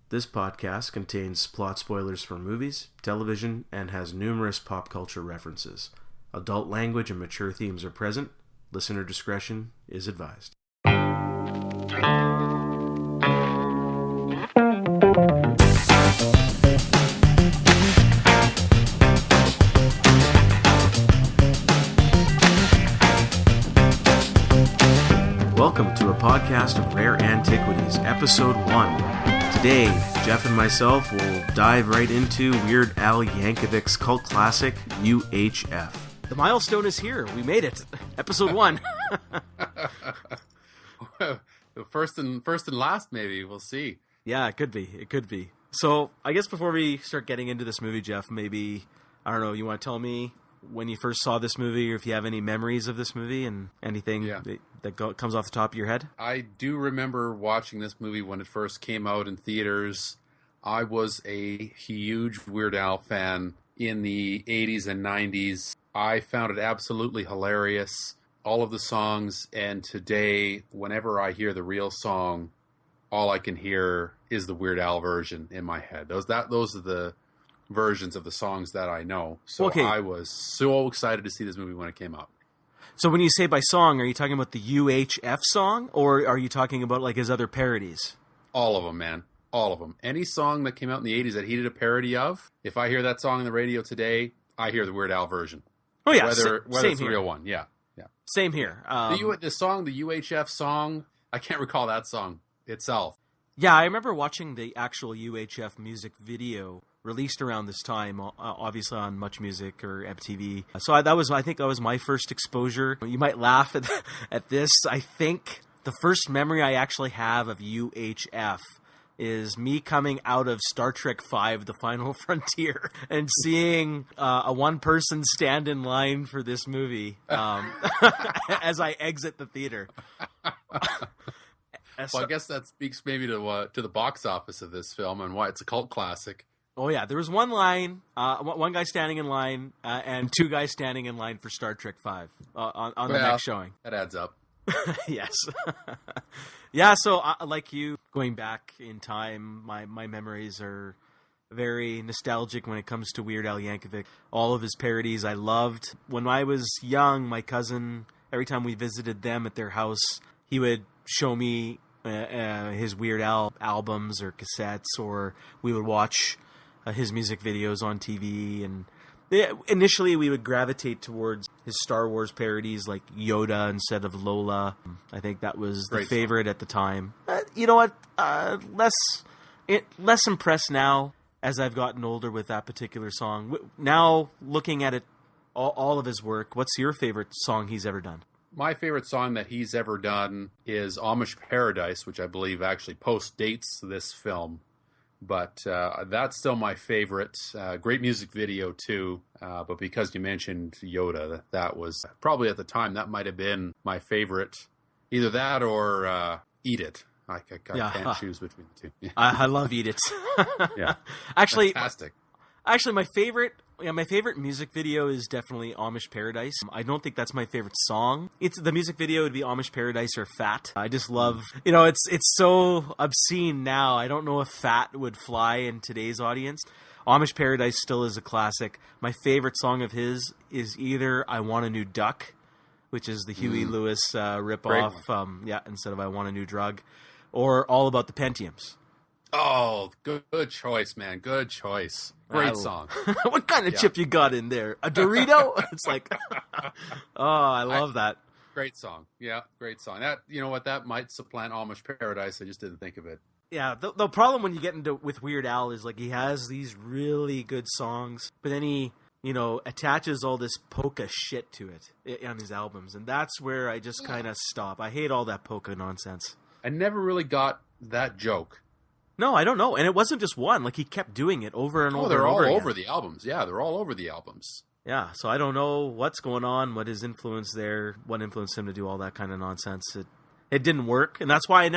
This podcast contains plot spoilers for movies, television, and has numerous pop culture references. Adult language and mature themes are present. Listener discretion is advised. Welcome to a podcast of Rare Antiquities, Episode 1. Today, Jeff and myself will dive right into Weird Al Yankovic's cult classic, UHF. The milestone is here. We made it. Episode 1. First and last, maybe. We'll see. Yeah, it could be. It could be. So, I guess before we start getting into this movie, Jeff, maybe, I don't know, you want to tell me when you first saw this movie, or if you have any memories of this movie and anything that comes off the top of your head? I do remember watching this movie when it first came out in theaters. I was a huge Weird Al fan in the 80s and 90s. I found it absolutely hilarious, all of the songs, and today, whenever I hear the real song, all I can hear is the Weird Al version in my head. Those are the versions of the songs that I know. So okay. I was so excited to see this movie when it came out. So when you say by song, are you talking about the UHF song, or are you talking about like his other parodies? All of them, man. All of them. Any song that came out in the 80s that he did a parody of, if I hear that song on the radio today, I hear the Weird Al version. Oh yeah, whether it's the real one. Yeah. Same here. The UHF song, I can't recall that song itself. Yeah, I remember watching the actual UHF music video released around this time, obviously on Much Music or MTV. So I think that was my first exposure. You might laugh at this. I think the first memory I actually have of UHF is me coming out of Star Trek V, The Final Frontier, and seeing a one-person stand in line for this movie as I exit the theater. Well, I guess that speaks maybe to the box office of this film and why it's a cult classic. Oh, yeah. There was one line, one guy standing in line, and two guys standing in line for Star Trek V on the next showing. That adds up. Yes. Yeah, so like you, going back in time, my memories are very nostalgic when it comes to Weird Al Yankovic. All of his parodies I loved. When I was young, my cousin, every time we visited them at their house, he would show me his Weird Al albums or cassettes, or we would watch his music videos on TV. And initially we would gravitate towards his Star Wars parodies like Yoda instead of Lola. I think that was the favorite at the time. You know what? Less impressed now as I've gotten older with that particular song. Now, looking at it, all of his work, what's your favorite song he's ever done? My favorite song that he's ever done is Amish Paradise, which I believe actually post-dates this film. But that's still my favorite. Great music video, too. But because you mentioned Yoda, that was probably at the time, that might have been my favorite. Either that or Eat It. I can't choose between the two. I love Eat It. Yeah. Actually, fantastic. Actually, my favorite music video is definitely Amish Paradise. I don't think that's my favorite song. The music video would be Amish Paradise or Fat. I just love, it's so obscene now. I don't know if Fat would fly in today's audience. Amish Paradise still is a classic. My favorite song of his is either I Want a New Duck, which is the Huey Lewis ripoff, instead of I Want a New Drug, or All About the Pentiums. Oh, good choice, man. Good choice. Great song. What kind of chip you got in there? A Dorito? It's like, I love that. Great song. Yeah, great song. That, you know what, that might supplant Amish Paradise. I just didn't think of it. Yeah, the problem when you get into with Weird Al is like he has these really good songs, but then he, attaches all this polka shit to it on his albums, and that's where I just kind of stop. I hate all that polka nonsense. I never really got that joke. No, I don't know. And it wasn't just one. Like, he kept doing it over and over and over again. They're all again. over the albums. Yeah, they're all over the albums. Yeah, so I don't know what's going on, what his influence there, what influenced him to do all that kind of nonsense. It didn't work, and that's why I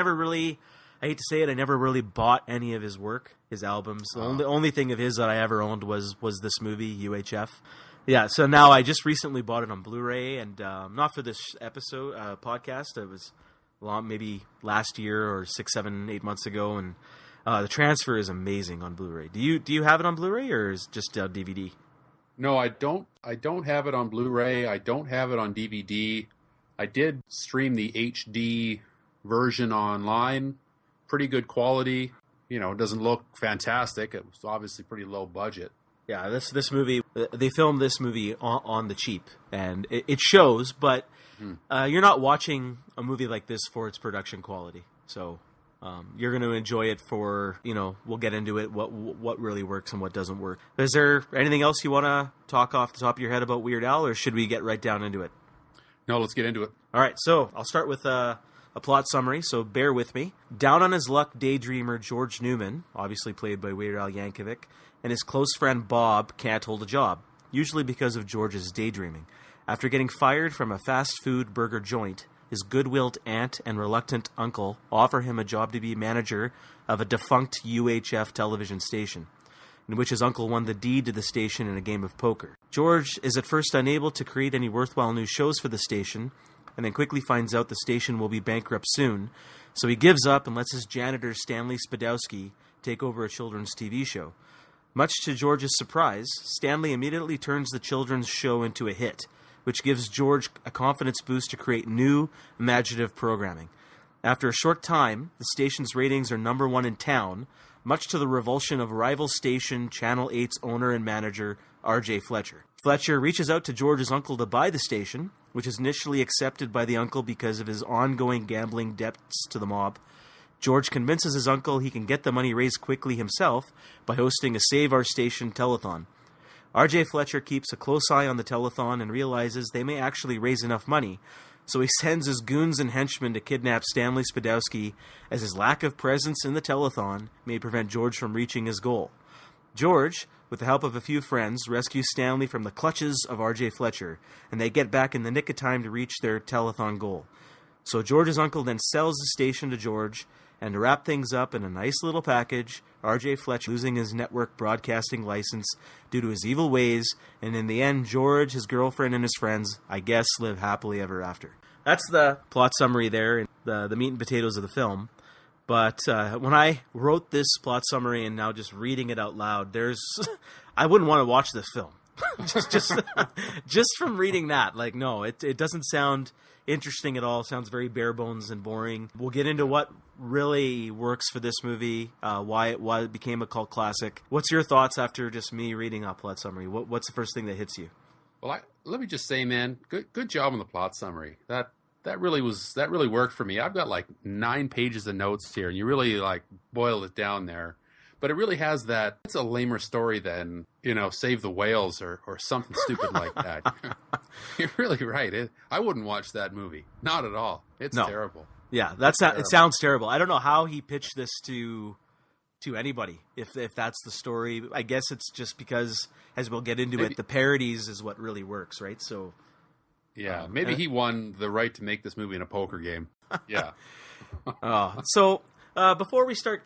hate to say it, I never really bought any of his work, his albums. The only thing of his that I ever owned was this movie, UHF. Yeah, so now I just recently bought it on Blu-ray, and not for this podcast. It was maybe last year or 6, 7, 8 months ago, and The transfer is amazing on Blu-ray. Do you have it on Blu-ray or is it just DVD? No, I don't. I don't have it on Blu-ray. I don't have it on DVD. I did stream the HD version online. Pretty good quality. You know, it doesn't look fantastic. It was obviously pretty low budget. Yeah, this movie, they filmed this movie on the cheap, and it shows, but you're not watching a movie like this for its production quality. So you're going to enjoy it for, we'll get into it, what really works and what doesn't work. Is there anything else you want to talk off the top of your head about Weird Al, or should we get right down into it? No, let's get into it. All right, so I'll start with a plot summary, so bear with me. Down on his luck daydreamer George Newman, obviously played by Weird Al Yankovic, and his close friend Bob can't hold a job, usually because of George's daydreaming. After getting fired from a fast food burger joint, his good-willed aunt and reluctant uncle offer him a job to be manager of a defunct UHF television station, in which his uncle won the deed to the station in a game of poker. George is at first unable to create any worthwhile new shows for the station, and then quickly finds out the station will be bankrupt soon, so he gives up and lets his janitor Stanley Spadowski take over a children's TV show. Much to George's surprise, Stanley immediately turns the children's show into a hit, which gives George a confidence boost to create new, imaginative programming. After a short time, the station's ratings are number one in town, much to the revulsion of rival station Channel 8's owner and manager, R.J. Fletcher. Fletcher reaches out to George's uncle to buy the station, which is initially accepted by the uncle because of his ongoing gambling debts to the mob. George convinces his uncle he can get the money raised quickly himself by hosting a Save Our Station telethon. R.J. Fletcher keeps a close eye on the telethon and realizes they may actually raise enough money, so he sends his goons and henchmen to kidnap Stanley Spadowski, as his lack of presence in the telethon may prevent George from reaching his goal. George, with the help of a few friends, rescues Stanley from the clutches of R.J. Fletcher, and they get back in the nick of time to reach their telethon goal. So George's uncle then sells the station to George, and to wrap things up in a nice little package, R.J. Fletcher losing his network broadcasting license due to his evil ways, and in the end, George, his girlfriend, and his friends, I guess, live happily ever after. That's the plot summary there, and the meat and potatoes of the film. But when I wrote this plot summary and now just reading it out loud, I wouldn't want to watch this film. just from reading that, no, it doesn't sound interesting at all. It sounds very bare bones and boring. We'll get into what really works for this movie, why it became a cult classic. What's your thoughts after just me reading a plot summary? What's the first thing that hits you? Well, let me just say, man, good job on the plot summary. That really worked for me. I've got 9 pages of notes here, and you really boiled it down there. But it really has that. It's a lamer story than, Save the Whales or something stupid like that. You're really right. I wouldn't watch that movie. Not at all. It's terrible. Yeah, it sounds terrible. I don't know how he pitched this to anybody, if that's the story. I guess it's just because, as we'll get into it, the parodies is what really works, right? So, yeah, maybe he won the right to make this movie in a poker game. Yeah. So before we start,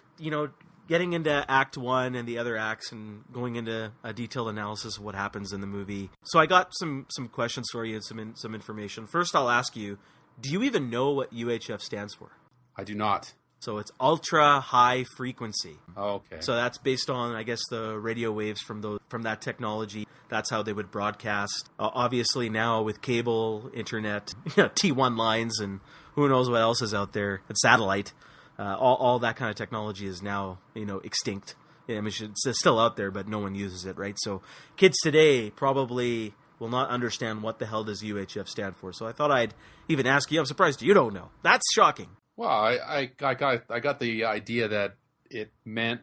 getting into Act 1 and the other acts and going into a detailed analysis of what happens in the movie. So I got some questions for you and some information. First, I'll ask you, do you even know what UHF stands for? I do not. So it's ultra high frequency. Oh, okay. So that's based on, I guess, the radio waves from that technology. That's how they would broadcast. Obviously now with cable, internet, T1 lines, and who knows what else is out there, and satellite. All that kind of technology is now, extinct. I mean, it's still out there, but no one uses it, right? So kids today probably will not understand what the hell does UHF stand for. So I thought I'd even ask you. I'm surprised you don't know. That's shocking. Well, I got the idea that it meant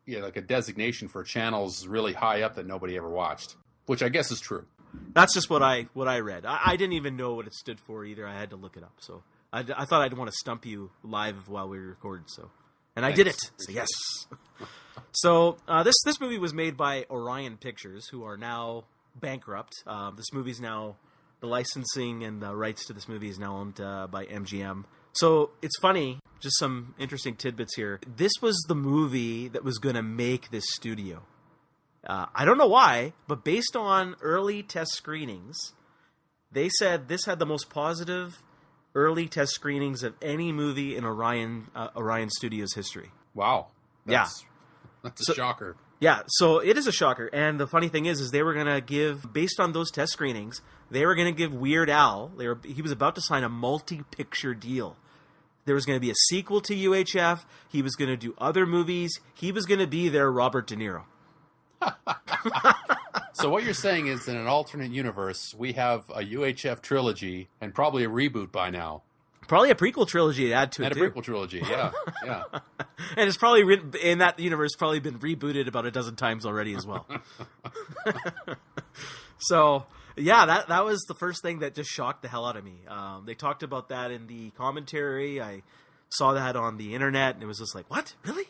a designation for channels really high up that nobody ever watched, which I guess is true. That's just what I read. I didn't even know what it stood for either. I had to look it up. So I thought I'd want to stump you live while we recorded. And I did it. So yes. So this movie was made by Orion Pictures, who are now bankrupt. This movie's now, the licensing and the rights to this movie is now owned by MGM. So it's funny, just some interesting tidbits here. This was the movie that was going to make this studio. I don't know why, but based on early test screenings, they said this had the most positive early test screenings of any movie in Orion Studios history. Wow. That's a shocker. Yeah, so it is a shocker. And the funny thing is they were going to give, based on those test screenings, they were going to give Weird Al, he was about to sign a multi-picture deal. There was going to be a sequel to UHF. He was going to do other movies. He was going to be their Robert De Niro. So what you're saying is, in an alternate universe, we have a UHF trilogy and probably a reboot by now. Probably a prequel trilogy to add to it, and a prequel trilogy, yeah. And it's probably, in that universe, probably been rebooted about a dozen times already as well. So, yeah, that was the first thing that just shocked the hell out of me. They talked about that in the commentary. I saw that on the internet, and it was just like, what? Really?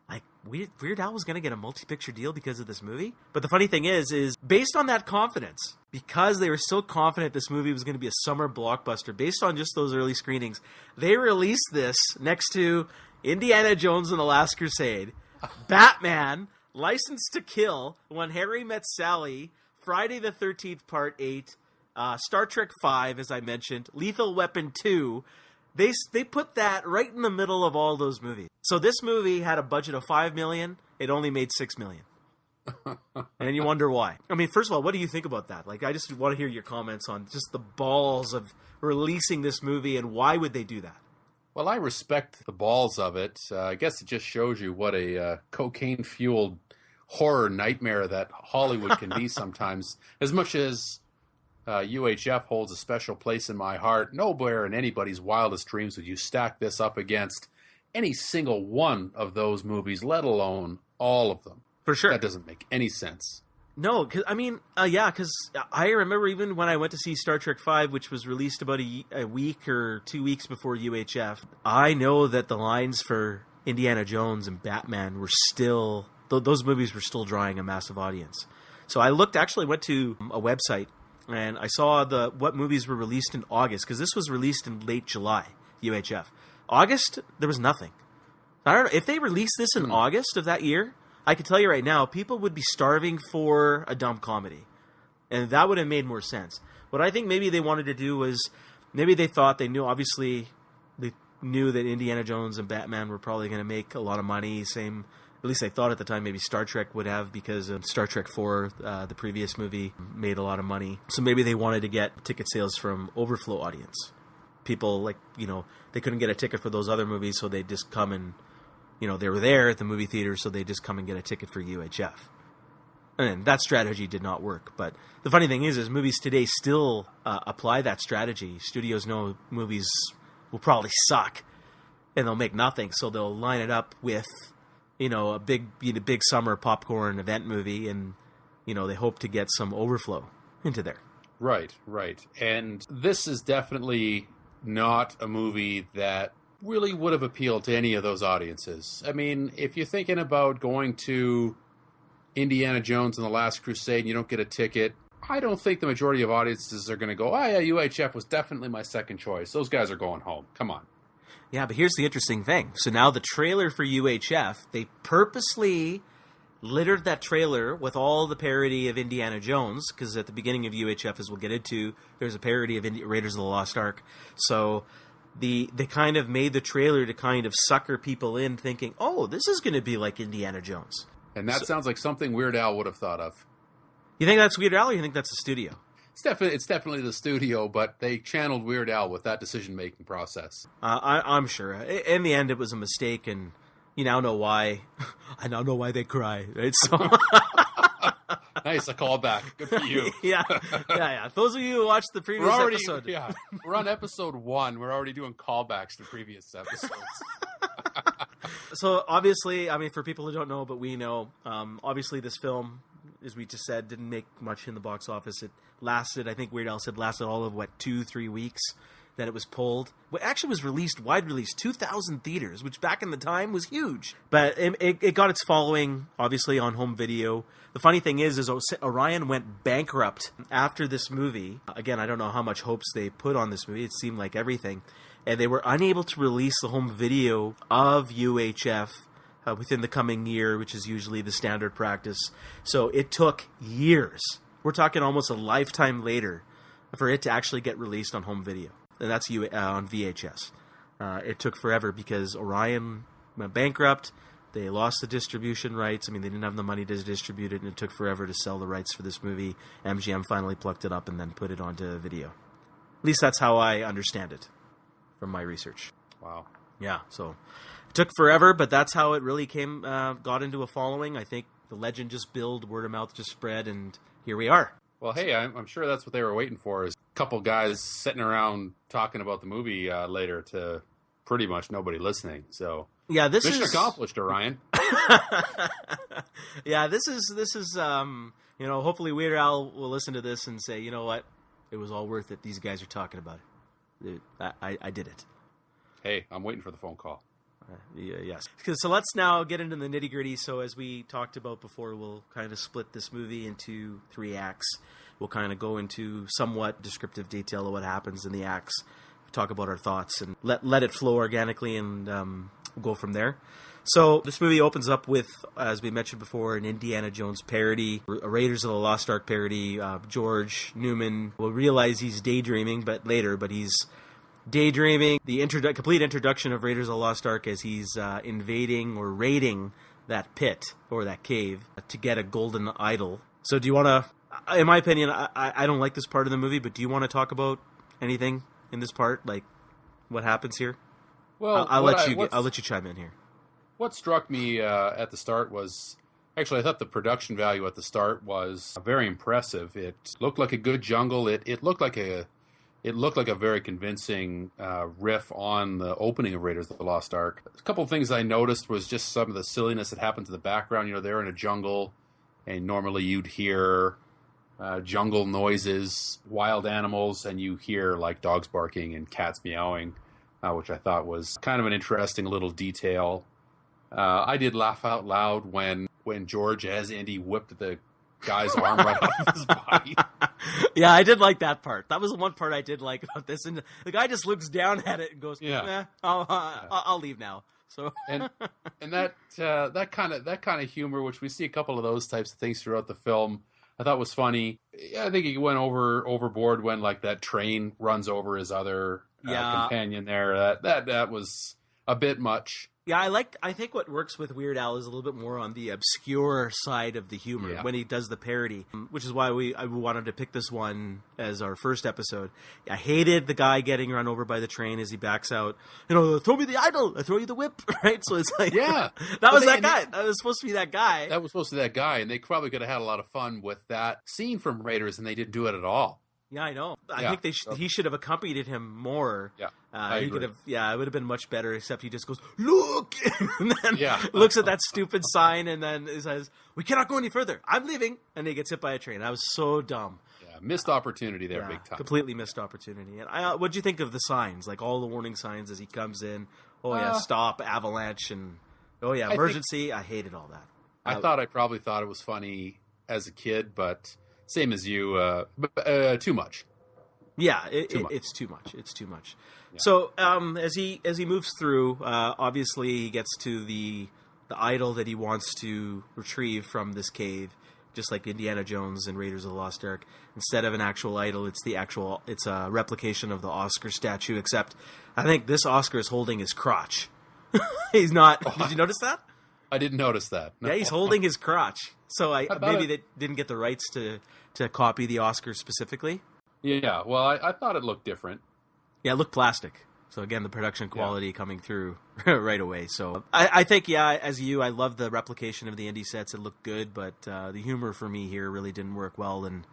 Like, Weird Al was going to get a multi-picture deal because of this movie? But the funny thing is based on that confidence, because they were so confident this movie was going to be a summer blockbuster, based on just those early screenings, they released this next to Indiana Jones and the Last Crusade, Batman, License to Kill, When Harry Met Sally, Friday the 13th Part 8, Star Trek V, as I mentioned, Lethal Weapon 2. They put that right in the middle of all those movies. So this movie had a budget of $5 million. It only made $6 million. And you wonder why. I mean, first of all, what do you think about that? Like, I just want to hear your comments on just the balls of releasing this movie and why would they do that? Well, I respect the balls of it. I guess it just shows you what a cocaine-fueled horror nightmare that Hollywood can be sometimes. As much as UHF holds a special place in my heart, nowhere in anybody's wildest dreams would you stack this up against any single one of those movies, let alone all of them. For sure. That doesn't make any sense. No, because I remember even when I went to see Star Trek V, which was released about a week or 2 weeks before UHF, I know that the lines for Indiana Jones and Batman were still, those movies were still drawing a massive audience. So I went to a website, and I saw what movies were released in August, because this was released in late July, UHF. August, there was nothing. I don't know, if they released this in August of that year, I can tell you right now, people would be starving for a dumb comedy. And that would have made more sense. What I think maybe they wanted to do was, maybe they thought they knew that Indiana Jones and Batman were probably going to make a lot of money, at least I thought at the time maybe Star Trek would have, because Star Trek 4, the previous movie, made a lot of money. So maybe they wanted to get ticket sales from overflow audience. People, they couldn't get a ticket for those other movies, so they'd just come and, they were there at the movie theater, so they'd just come and get a ticket for UHF. And that strategy did not work. But the funny thing is movies today still apply that strategy. Studios know movies will probably suck, and they'll make nothing, so they'll line it up with a big summer popcorn event movie, and, they hope to get some overflow into there. Right. And this is definitely not a movie that really would have appealed to any of those audiences. I mean, if you're thinking about going to Indiana Jones and the Last Crusade and you don't get a ticket, I don't think the majority of audiences are going to go, oh yeah, UHF was definitely my second choice. Those guys are going home. Come on. Yeah, but here's the interesting thing. So now the trailer for UHF, they purposely littered that trailer with all the parody of Indiana Jones, because at the beginning of UHF, as we'll get into, there's a parody of Raiders of the Lost Ark. So they kind of made the trailer to kind of sucker people in, thinking, oh, this is going to be like Indiana Jones. And that sounds like something Weird Al would have thought of. You think that's Weird Al, or you think that's the studio? It's definitely the studio, but they channeled Weird Al with that decision-making process. I'm sure. In the end, it was a mistake, and you now know why. I now know why they cry. Right? So nice, a callback. Good for you. yeah. Those of you who watched the previous episode. Yeah, we're on episode 1. We're already doing callbacks to previous episodes. So, obviously, I mean, for people who don't know, but we know, obviously this film, as we just said, didn't make much in the box office. It lasted, I think Weird Al said, all of, 2-3 weeks that it was pulled. Well, it actually was wide release, 2,000 theaters, which back in the time was huge. But it got its following, obviously, on home video. The funny thing is Orion went bankrupt after this movie. Again, I don't know how much hopes they put on this movie. It seemed like everything. And they were unable to release the home video of UHF within the coming year, which is usually the standard practice. So it took years. We're talking almost a lifetime later for it to actually get released on home video. And that's on VHS. It took forever because Orion went bankrupt. They lost the distribution rights. I mean, they didn't have the money to distribute it, and it took forever to sell the rights for this movie. MGM finally plucked it up and then put it onto video. At least that's how I understand it from my research. Wow. Yeah, so it took forever, but that's how it really got into a following. I think the legend just built, word of mouth just spread, and here we are. Well, hey, I'm sure that's what they were waiting for, is a couple guys sitting around talking about the movie later to pretty much nobody listening. So yeah, this mission is accomplished, Orion. Yeah, this is hopefully Weird Al will listen to this and say, you know what, it was all worth it. These guys are talking about it. I did it. Hey, I'm waiting for the phone call. Yes. So let's now get into the nitty-gritty. So as we talked about before, we'll kind of split this movie into 3 acts. We'll kind of go into somewhat descriptive detail of what happens in the acts, talk about our thoughts, and let it flow organically, and go from there. So this movie opens up with, as we mentioned before, an Indiana Jones parody, a Raiders of the Lost Ark parody. George Newman will realize he's daydreaming, but he's daydreaming. The complete introduction of Raiders of the Lost Ark as he's invading or raiding that pit or that cave to get a golden idol. So do you want to, in my opinion, I don't like this part of the movie, but do you want to talk about anything in this part, like what happens here? Well, I'll let you chime in here. What struck me at the start was, actually, I thought the production value at the start was very impressive. It looked like a good jungle. It looked like a very convincing riff on the opening of Raiders of the Lost Ark. A couple of things I noticed was just some of the silliness that happened to the background. You know, they're in a jungle, and normally you'd hear jungle noises, wild animals, and you hear like dogs barking and cats meowing, which I thought was kind of an interesting little detail. I did laugh out loud when George, as Indy, whipped the guy's arm right off his body. Yeah, I did like that part. That was the one part I did like about this. And the guy just looks down at it and goes, I'll leave now. So and that kind of humor, which we see a couple of those types of things throughout the film, I thought was funny. I think he went overboard when like that train runs over his other companion there. That was a bit much. Yeah, I think what works with Weird Al is a little bit more on the obscure side of the humor when he does the parody, which is why I wanted to pick this one as our first episode. I hated the guy getting run over by the train as he backs out. You know, throw me the idol, I throw you the whip, right? So it's like, yeah, that was that guy. That was supposed to be that guy. That was supposed to be that guy, and they probably could have had a lot of fun with that scene from Raiders, and they didn't do it at all. Yeah, I know. I think he should have accompanied him more. Yeah, I agree. It would have been much better. Except he just goes, "Look," and then looks at that stupid sign, and then says, "We cannot go any further. I'm leaving." And he gets hit by a train. I was so dumb. Yeah, missed opportunity there, big time. Completely missed opportunity. And what'd you think of the signs? Like all the warning signs as he comes in. Oh yeah, stop, avalanche, and emergency. I hated all that. I probably thought it was funny as a kid, but. Same as you, but too much. Yeah, it's too much. It's too much. Yeah. So as he moves through, obviously he gets to the idol that he wants to retrieve from this cave, just like Indiana Jones and Raiders of the Lost Ark. Instead of an actual idol, it's a replication of the Oscar statue. Except, I think this Oscar is holding his crotch. He's not. Did you notice that? I didn't notice that. No. Yeah, he's holding his crotch. So maybe they didn't get the rights to copy the Oscar specifically. Yeah, well, I thought it looked different. Yeah, it looked plastic. So again, the production quality coming through right away. So I think, as you, I love the replication of the indie sets. It looked good, but the humor for me here really didn't work well. And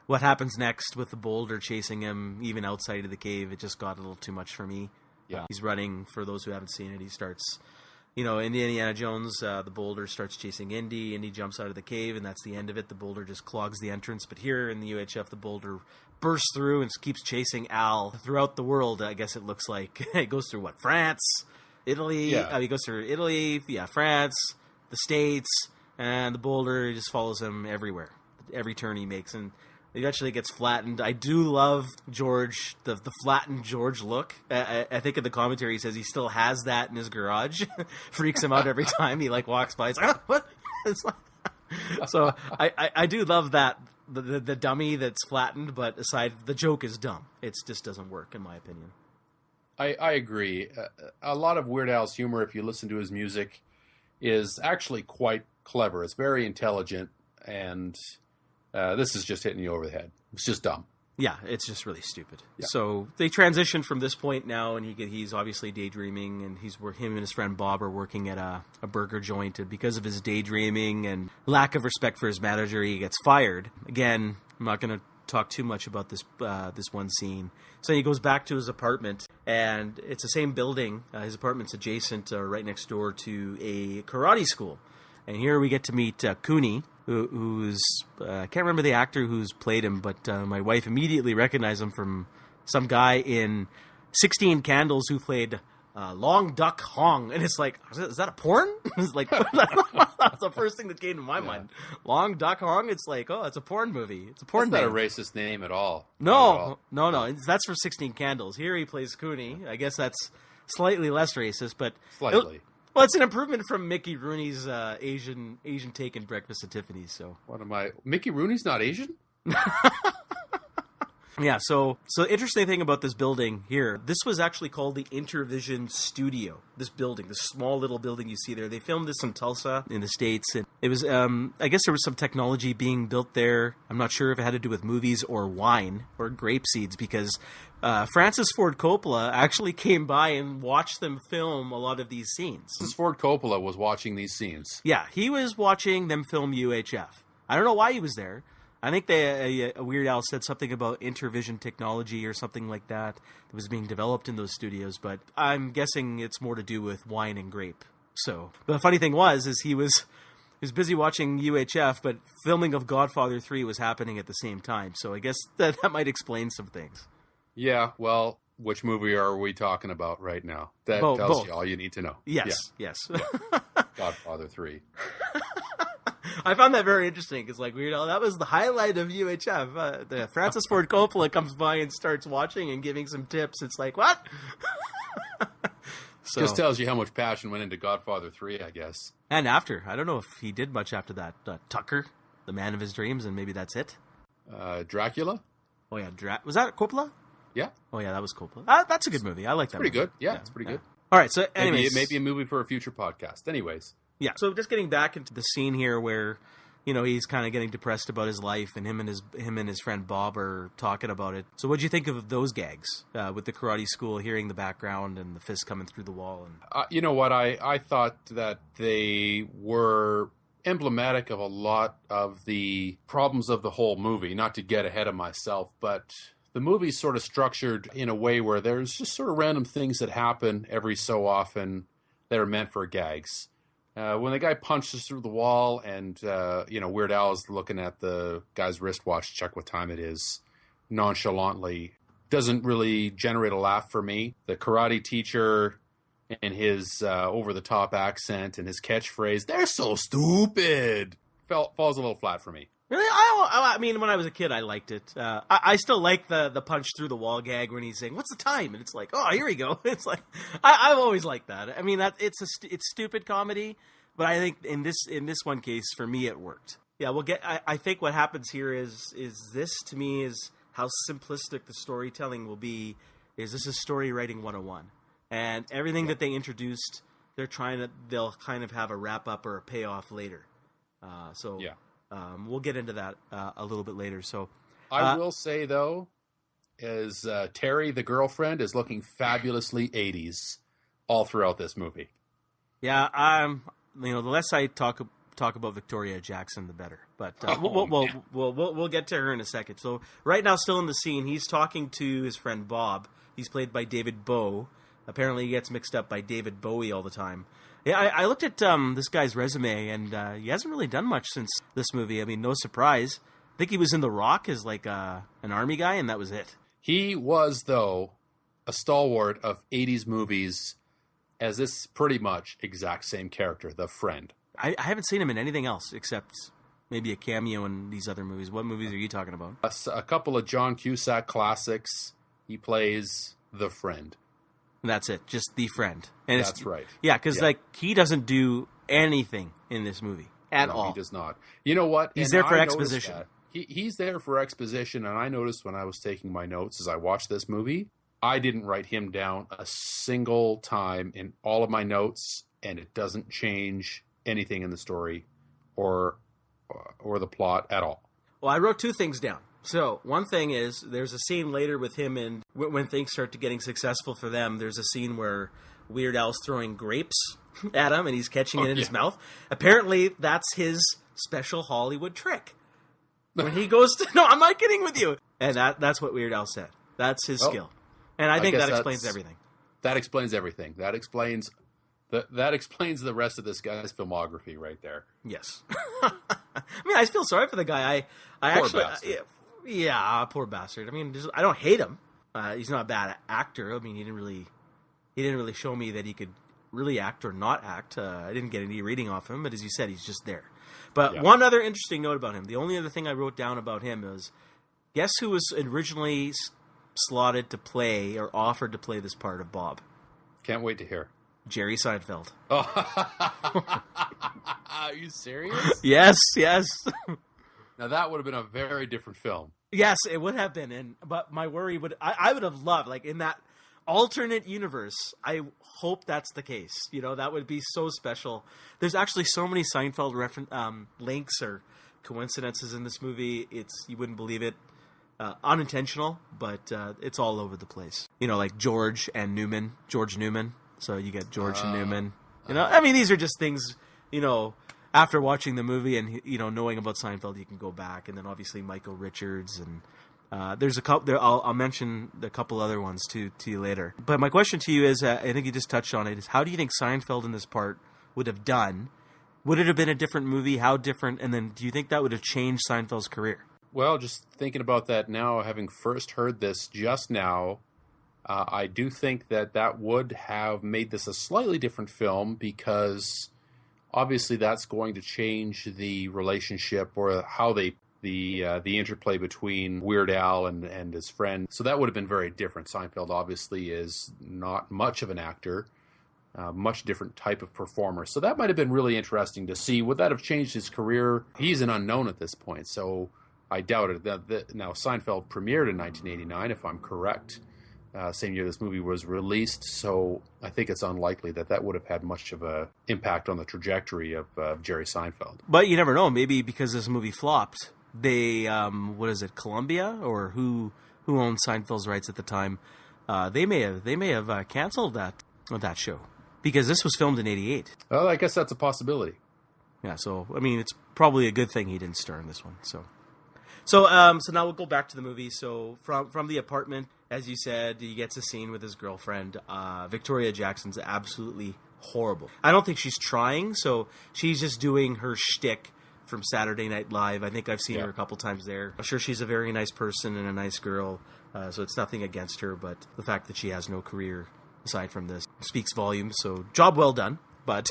what happens next with the boulder chasing him, even outside of the cave, it just got a little too much for me. Yeah, he's running. For those who haven't seen it, he starts. You know, in Indiana Jones, the boulder starts chasing Indy. Indy jumps out of the cave, and that's the end of it. The boulder just clogs the entrance. But here in the UHF, the boulder bursts through and keeps chasing Al throughout the world. I guess it looks like it goes through France, Italy. Yeah. He goes through Italy, France, the States, and the boulder just follows him everywhere, every turn he makes, and eventually gets flattened. I do love George, the flattened George look. I think in the commentary he says he still has that in his garage. Freaks him out every time he walks by. It's like, what? It's like, so I do love that, the dummy that's flattened, but aside, the joke is dumb. It just doesn't work, in my opinion. I agree. A lot of Weird Al's humor, if you listen to his music, is actually quite clever. It's very intelligent, and this is just hitting you over the head. It's just dumb. Yeah, it's just really stupid. Yeah. So they transition from this point now, and he's obviously daydreaming, and him and his friend Bob are working at a burger joint, and because of his daydreaming and lack of respect for his manager, he gets fired. Again, I'm not going to talk too much about this one scene. So he goes back to his apartment, and it's the same building. His apartment's adjacent, right next door to a karate school. And here we get to meet Cooney, who's I can't remember the actor who's played him, but my wife immediately recognized him from some guy in 16 Candles who played Long Duck Hong, and it's like, is that a porn? It's like that's the first thing that came to my mind. Long Duck Hong. It's like, oh, it's a porn movie. It's a porn. That's name. not a racist name at all. No. That's for 16 Candles. Here he plays Cooney. I guess that's slightly less racist, but Slightly. Well, it's an improvement from Mickey Rooney's Asian take in Breakfast at Tiffany's. So Mickey Rooney's not Asian? yeah. So interesting thing about this building here. This was actually called the Intervision Studio. This building, this small little building you see there. They filmed this in Tulsa in the States, and it was I guess there was some technology being built there. I'm not sure if it had to do with movies or wine or grape seeds, because Francis Ford Coppola actually came by and watched them film a lot of these scenes. Francis Ford Coppola was watching these scenes. Yeah, he was watching them film UHF. I don't know why he was there. I think Weird Al said something about Intervision technology or something like that was being developed in those studios, but I'm guessing it's more to do with wine and grape. So, but the funny thing is he was busy watching UHF, but filming of Godfather 3 was happening at the same time. So I guess that might explain some things. Yeah, well, which movie are we talking about right now? That tells both. you all you need to know. Yes. Yeah. Godfather 3. I found that very interesting because, like, Weird Al, that was the highlight of UHF. Francis Ford Coppola comes by and starts watching and giving some tips. It's like, what? So, just tells you how much passion went into Godfather 3, I guess. And after. I don't know if he did much after that. Tucker, the man of his dreams, and maybe that's it. Dracula? Oh, yeah. Was that Coppola? Yeah. Oh, yeah, that was Coppola. That's a good movie. I like that pretty movie. Good. Yeah, it's pretty good. All right, so anyways. Maybe a movie for a future podcast. Anyways. Yeah, so just getting back into the scene here where, he's kind of getting depressed about his life, and him and his friend Bob are talking about it. So what'd you think of those gags with the karate school, hearing the background and the fist coming through the wall? And you know what? I thought that they were emblematic of a lot of the problems of the whole movie, not to get ahead of myself, but the movie's sort of structured in a way where there's just sort of random things that happen every so often that are meant for gags. When the guy punches through the wall and, Weird Al is looking at the guy's wristwatch to check what time it is nonchalantly, doesn't really generate a laugh for me. The karate teacher and his over-the-top accent and his catchphrase, "They're so stupid," falls a little flat for me. Really? I mean, when I was a kid, I liked it. I still like the punch through the wall gag when he's saying, "What's the time?" And it's like, "Oh, here we go." It's like I've always liked that. I mean, it's stupid comedy, but I think in this one case, for me, it worked. Yeah, I think what happens here is this to me is how simplistic the storytelling will be. This is story writing 101, and everything that they introduced, they'll kind of have a wrap up or a payoff later. Yeah. We'll get into that a little bit later. So, I will say though, is Terry, the girlfriend, is looking fabulously 80s all throughout this movie. Yeah, the less I talk about Victoria Jackson, the better. But we'll get to her in a second. So right now, still in the scene, he's talking to his friend Bob. He's played by David Bowie. Apparently, he gets mixed up by David Bowie all the time. Yeah, I looked at this guy's resume, and he hasn't really done much since this movie. I mean, no surprise. I think he was in The Rock as like an army guy, and that was it. He was, though, a stalwart of 80s movies as this pretty much exact same character, the friend. I haven't seen him in anything else except maybe a cameo in these other movies. What movies are you talking about? A couple of John Cusack classics. He plays the friend. That's it, just the friend. And that's right. Yeah, because he doesn't do anything in this movie at all. He does not. You know what? He's there for exposition. He's there for exposition, and I noticed when I was taking my notes as I watched this movie, I didn't write him down a single time in all of my notes, and it doesn't change anything in the story or the plot at all. Well, I wrote two things down. So one thing is there's a scene later with him, and when things start to getting successful for them, there's a scene where Weird Al's throwing grapes at him and he's catching it in his mouth. Apparently that's his special Hollywood trick. When he goes to... No, I'm not kidding with you. And that's what Weird Al said. That's his skill. And I think that explains everything. That explains everything. That explains the rest of this guy's filmography right there. Yes. I mean, I feel sorry for the guy. I Poor actually... bastard. Yeah, poor bastard. I mean, I don't hate him. He's not a bad actor. I mean, he didn't really show me that he could really act or not act. I didn't get any reading off him, but as you said, he's just there. But one other interesting note about him, the only other thing I wrote down about him is, guess who was originally slotted to play or offered to play this part of Bob? Can't wait to hear. Jerry Seinfeld. Oh. Are you serious? Yes. Now that would have been a very different film. Yes, it would have been. But my worry I would have loved, like in that alternate universe, I hope that's the case. You know, that would be so special. There's actually so many Seinfeld links or coincidences in this movie. You wouldn't believe it. Unintentional, but it's all over the place. You know, like George Newman. So you get George and Newman. You know, I mean, these are just things, you know, after watching the movie and, you know, knowing about Seinfeld, you can go back. And then obviously Michael Richards and there's a couple. I'll mention a couple other ones to you later. But my question to you is, I think you just touched on it, is how do you think Seinfeld in this part would have done? Would it have been a different movie? How different? And then do you think that would have changed Seinfeld's career? Well, just thinking about that now, having first heard this just now, I do think that would have made this a slightly different film, because obviously that's going to change the relationship or how the interplay between Weird Al and his friend. So that would have been very different. Seinfeld obviously is not much of an actor, much different type of performer. So that might have been really interesting to see. Would that have changed his career? He's an unknown at this point, so I doubt it. Now, Seinfeld premiered in 1989, if I'm correct. Same year this movie was released, so I think it's unlikely that would have had much of an impact on the trajectory of Jerry Seinfeld. But you never know. Maybe because this movie flopped, they Columbia or who owned Seinfeld's rights at the time? They may have canceled that show because this was filmed in '88. Well, I guess that's a possibility. Yeah. So I mean, it's probably a good thing he didn't star in this one. So now we'll go back to the movie. So from the apartment, as you said, he gets a scene with his girlfriend. Victoria Jackson's absolutely horrible. I don't think she's trying, so she's just doing her shtick from Saturday Night Live. I think I've seen her a couple times there. I'm sure she's a very nice person and a nice girl, so it's nothing against her, but the fact that she has no career aside from this speaks volumes, so job well done. But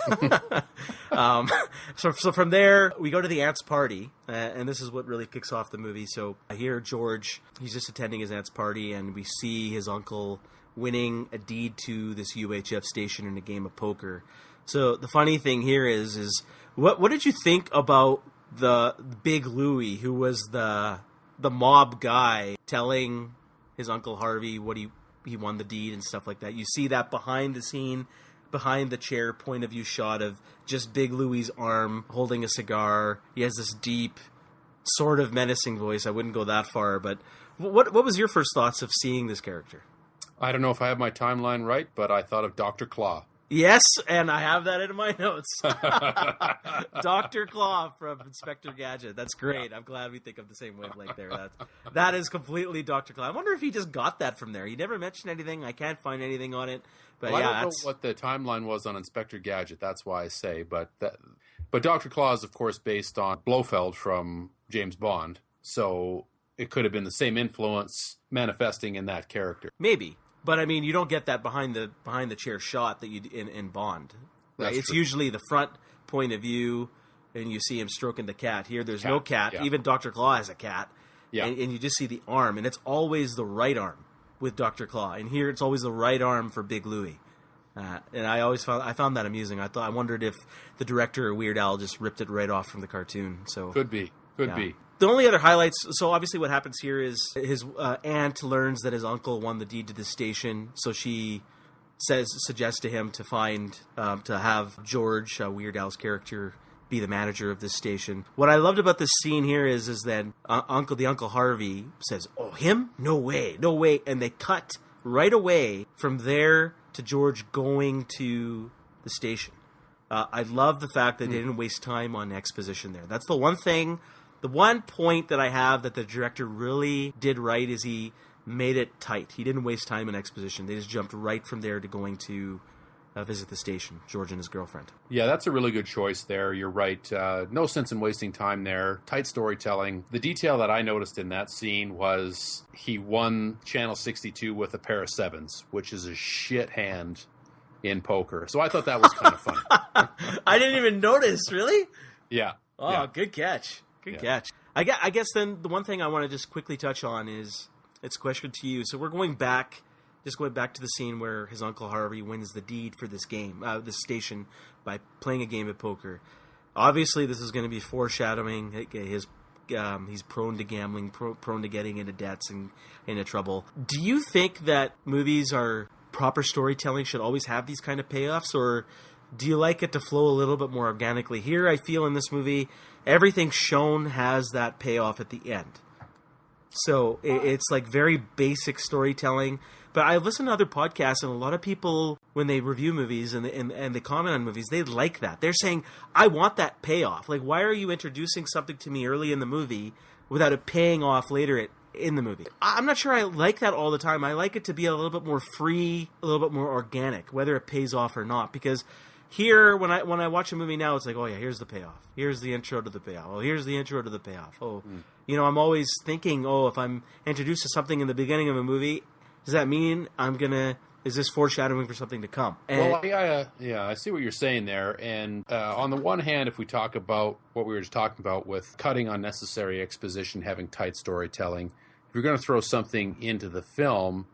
so from there, we go to the aunt's party, and this is what really kicks off the movie. So I hear George, he's just attending his aunt's party, and we see his uncle winning a deed to this UHF station in a game of poker. So the funny thing here is what did you think about the Big Louie, who was the mob guy, telling his Uncle Harvey what he won the deed and stuff like that? You see that behind the scene, behind the chair point of view shot of just Big Louie's arm holding a cigar. He has this deep, sort of menacing voice. I wouldn't go that far, but what was your first thoughts of seeing this character? I don't know if I have my timeline right, but I thought of Dr. Claw. Yes, and I have that in my notes. Dr. Claw from Inspector Gadget. That's great. I'm glad we think of the same wavelength there. That is completely Dr. Claw. I wonder if he just got that from there. He never mentioned anything. I can't find anything on it. But well, I don't know what the timeline was on Inspector Gadget. That's why I say. But Dr. Claw is, of course, based on Blofeld from James Bond. So it could have been the same influence manifesting in that character. Maybe. But I mean, you don't get that behind the chair shot that you in Bond. Right? It's true. Usually the front point of view, and you see him stroking the cat. Here, there's no cat. Yeah. Even Dr. Claw has a cat. Yeah. And you just see the arm, and it's always the right arm with Dr. Claw. And here, it's always the right arm for Big Louie. And I found that amusing. I wondered if the director of Weird Al just ripped it right off from the cartoon. So could be. The only other highlights, so obviously what happens here is his aunt learns that his uncle won the deed to the station, so she suggests to him to have George, Weird Al's character, be the manager of this station. What I loved about this scene here is that Uncle Harvey says, "Oh, him? No way, no way," and they cut right away from there to George going to the station. I love the fact that they didn't waste time on exposition there. That's the one thing, the one point that I have that the director really did right is he made it tight. He didn't waste time in exposition. They just jumped right from there to going to visit the station, George and his girlfriend. Yeah, that's a really good choice there. You're right. No sense in wasting time there. Tight storytelling. The detail that I noticed in that scene was he won Channel 62 with a pair of sevens, which is a shit hand in poker. So I thought that was kind of funny. I didn't even notice, really? Yeah. Oh, yeah. Good catch. Good catch. I guess then the one thing I want to just quickly touch on is, it's a question to you. So we're going back to the scene where his Uncle Harvey wins the deed for this game, this station, by playing a game of poker. Obviously, this is going to be foreshadowing he's prone to gambling, prone to getting into debts and into trouble. Do you think that movies are proper storytelling should always have these kind of payoffs, or do you like it to flow a little bit more organically? Here, I feel in this movie, everything shown has that payoff at the end. So it's like very basic storytelling. But I listen to other podcasts, and a lot of people, when they review movies and they comment on movies, they like that. They're saying, I want that payoff. Like, why are you introducing something to me early in the movie without it paying off later in the movie? I'm not sure I like that all the time. I like it to be a little bit more free, a little bit more organic, whether it pays off or not. Because here, when I watch a movie now, it's like, oh yeah, here's the payoff. Here's the intro to the payoff. Oh, here's the intro to the payoff. Oh, I'm always thinking, if I'm introduced to something in the beginning of a movie, does that mean is this foreshadowing for something to come? Well, I see what you're saying there. And on the one hand, if we talk about what we were just talking about with cutting unnecessary exposition, having tight storytelling, if you're going to throw something into the film,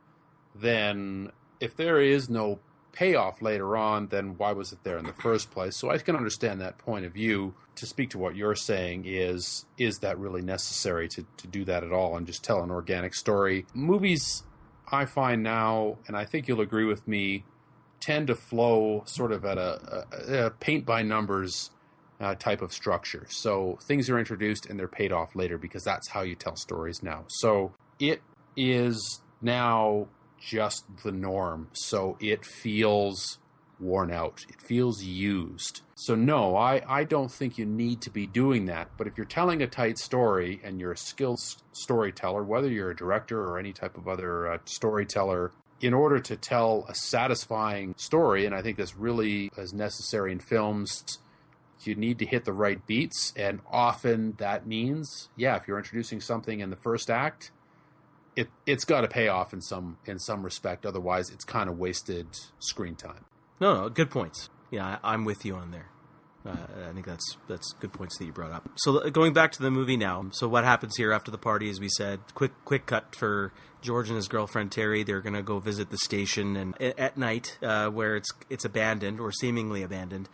then if there is no payoff later on, then why was it there in the first place? So I can understand that point of view. To speak to what you're saying is that really necessary to do that at all and just tell an organic story? Movies, I find now, and I think you'll agree with me, tend to flow sort of at a paint-by-numbers type of structure. So things are introduced and they're paid off later because that's how you tell stories now. So it is now just the norm. So it feels worn out. It feels used. So no, I don't think you need to be doing that. But if you're telling a tight story and you're a skilled storyteller, whether you're a director or any type of other storyteller, in order to tell a satisfying story, and I think this really is necessary in films, you need to hit the right beats. And often that means, if you're introducing something in the first act, it's got to pay off in some respect. Otherwise, it's kind of wasted screen time. No, good points. Yeah, I'm with you on there. I think that's good points that you brought up. So going back to the movie now. So what happens here after the party, as we said, quick cut for George and his girlfriend Terry. They're going to go visit the station and at night where it's abandoned or seemingly abandoned.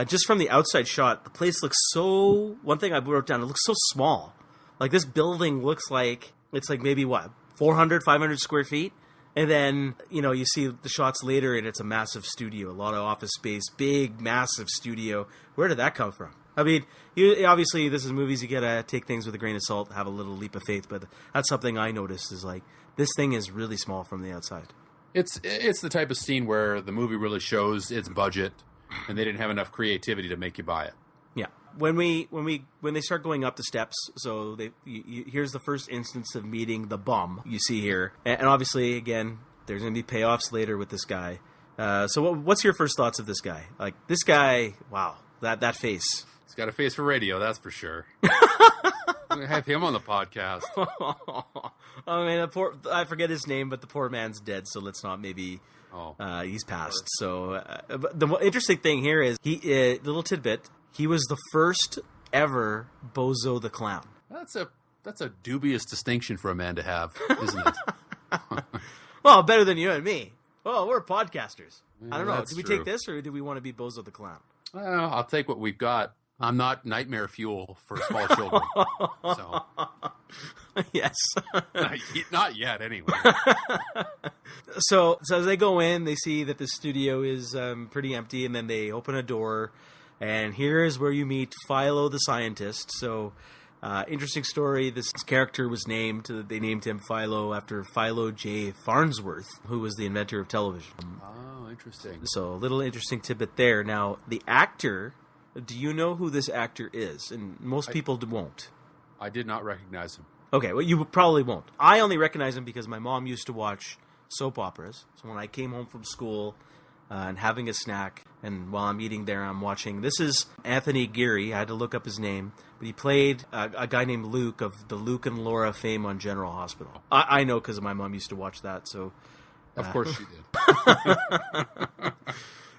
Just from the outside shot, the place looks so... One thing I wrote down, it looks so small. Like this building looks like... It's like maybe 400, 500 square feet? And then, you see the shots later and it's a massive studio, a lot of office space, big, massive studio. Where did that come from? I mean, obviously this is movies, you gotta take things with a grain of salt, have a little leap of faith, but that's something I noticed is like, this thing is really small from the outside. It's the type of scene where the movie really shows its budget and they didn't have enough creativity to make you buy it. Yeah. When they start going up the steps, so here's the first instance of meeting the bum you see here, and obviously again there's going to be payoffs later with this guy. So what's your first thoughts of this guy? Like this guy, wow, that face. He's got a face for radio, that's for sure. I'm gonna have him on the podcast. I mean, I forget his name, but the poor man's dead, so let's not maybe. He's passed. So but the interesting thing here is little tidbit. He was the first ever Bozo the Clown. That's a dubious distinction for a man to have, isn't it? Well, better than you and me. Well, we're podcasters. Yeah, I don't know. that's Do we true. take this or do we want to be Bozo the Clown? Well, I'll take what we've got. I'm not nightmare fuel for small children. So Yes. Not yet, anyway. So as they go in, they see that the studio is pretty empty, and then they open a door, and here is where you meet Philo the scientist. So, interesting story. This character was named, they named him Philo after Philo J. Farnsworth, who was the inventor of television. Oh, interesting. So, a little interesting tidbit there. Now, the actor, do you know who this actor is? And most people won't. I did not recognize him. Okay, well, you probably won't. I only recognize him because my mom used to watch soap operas. So when I came home from school and having a snack, and while I'm eating there, I'm watching. This is Anthony Geary. I had to look up his name. But he played a guy named Luke of the Luke and Laura fame on General Hospital. I know because my mom used to watch that. So, of course she did.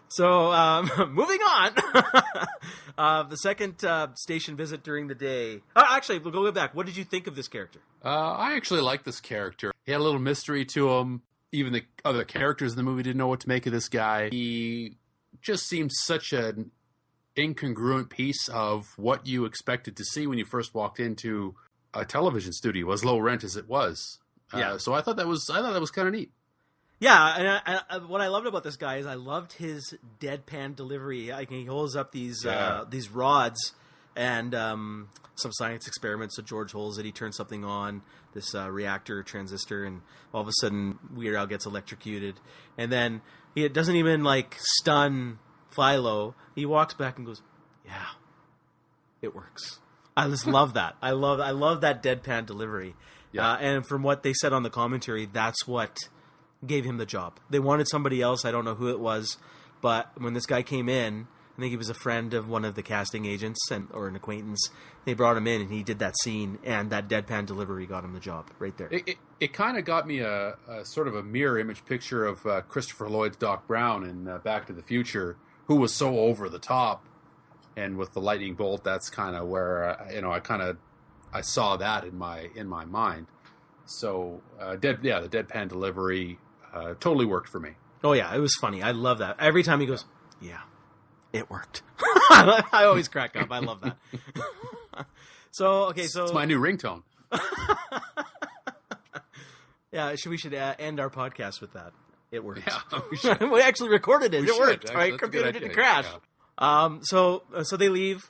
So, moving on. The second station visit during the day. Actually, we'll go back. What did you think of this character? I actually like this character. He had a little mystery to him. Even the other characters in the movie didn't know what to make of this guy. He just seemed such an incongruent piece of what you expected to see when you first walked into a television studio, as low rent as it was. Yeah. So I thought that was kind of neat. Yeah, and what I loved about this guy is I loved his deadpan delivery. He holds up these rods and some science experiments. So George holds it. He turns something on, this reactor transistor, and all of a sudden Weird Al gets electrocuted. And then he doesn't even stun Philo. He walks back and goes, "Yeah, it works." I just love that. I love that deadpan delivery. Yeah. And from what they said on the commentary, that's what gave him the job. They wanted somebody else. I don't know who it was, but when this guy came in, I think he was a friend of one of the casting agents or an acquaintance. They brought him in, and he did that scene, and that deadpan delivery got him the job right there. It kind of got me a sort of a mirror image picture of Christopher Lloyd's Doc Brown in Back to the Future, who was so over the top, and with the lightning bolt, that's kind of where I saw that in my mind. So the deadpan delivery totally worked for me. Oh yeah, it was funny. I love that. Every time he goes, "Yeah, it worked." I always crack up. I love that. So it's my new ringtone. Yeah, we should end our podcast with that. It worked. Yeah, we should. We actually recorded it. It worked. Actually, my computer didn't crash. Yeah. So they leave.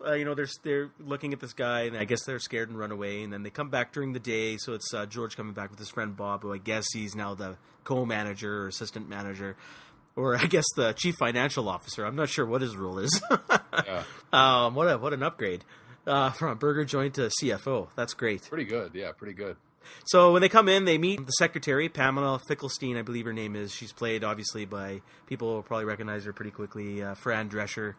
They're looking at this guy, and I guess they're scared and run away. And then they come back during the day. So it's George coming back with his friend Bob, who I guess he's now the co-manager or assistant manager, or I guess the chief financial officer. I'm not sure what his role is. Yeah. What an upgrade from a burger joint to CFO. That's great. Pretty good. Yeah, pretty good. So when they come in, they meet the secretary, Pamela Fickelstein, I believe her name is. She's played, obviously, by people who will probably recognize her pretty quickly. Fran Drescher.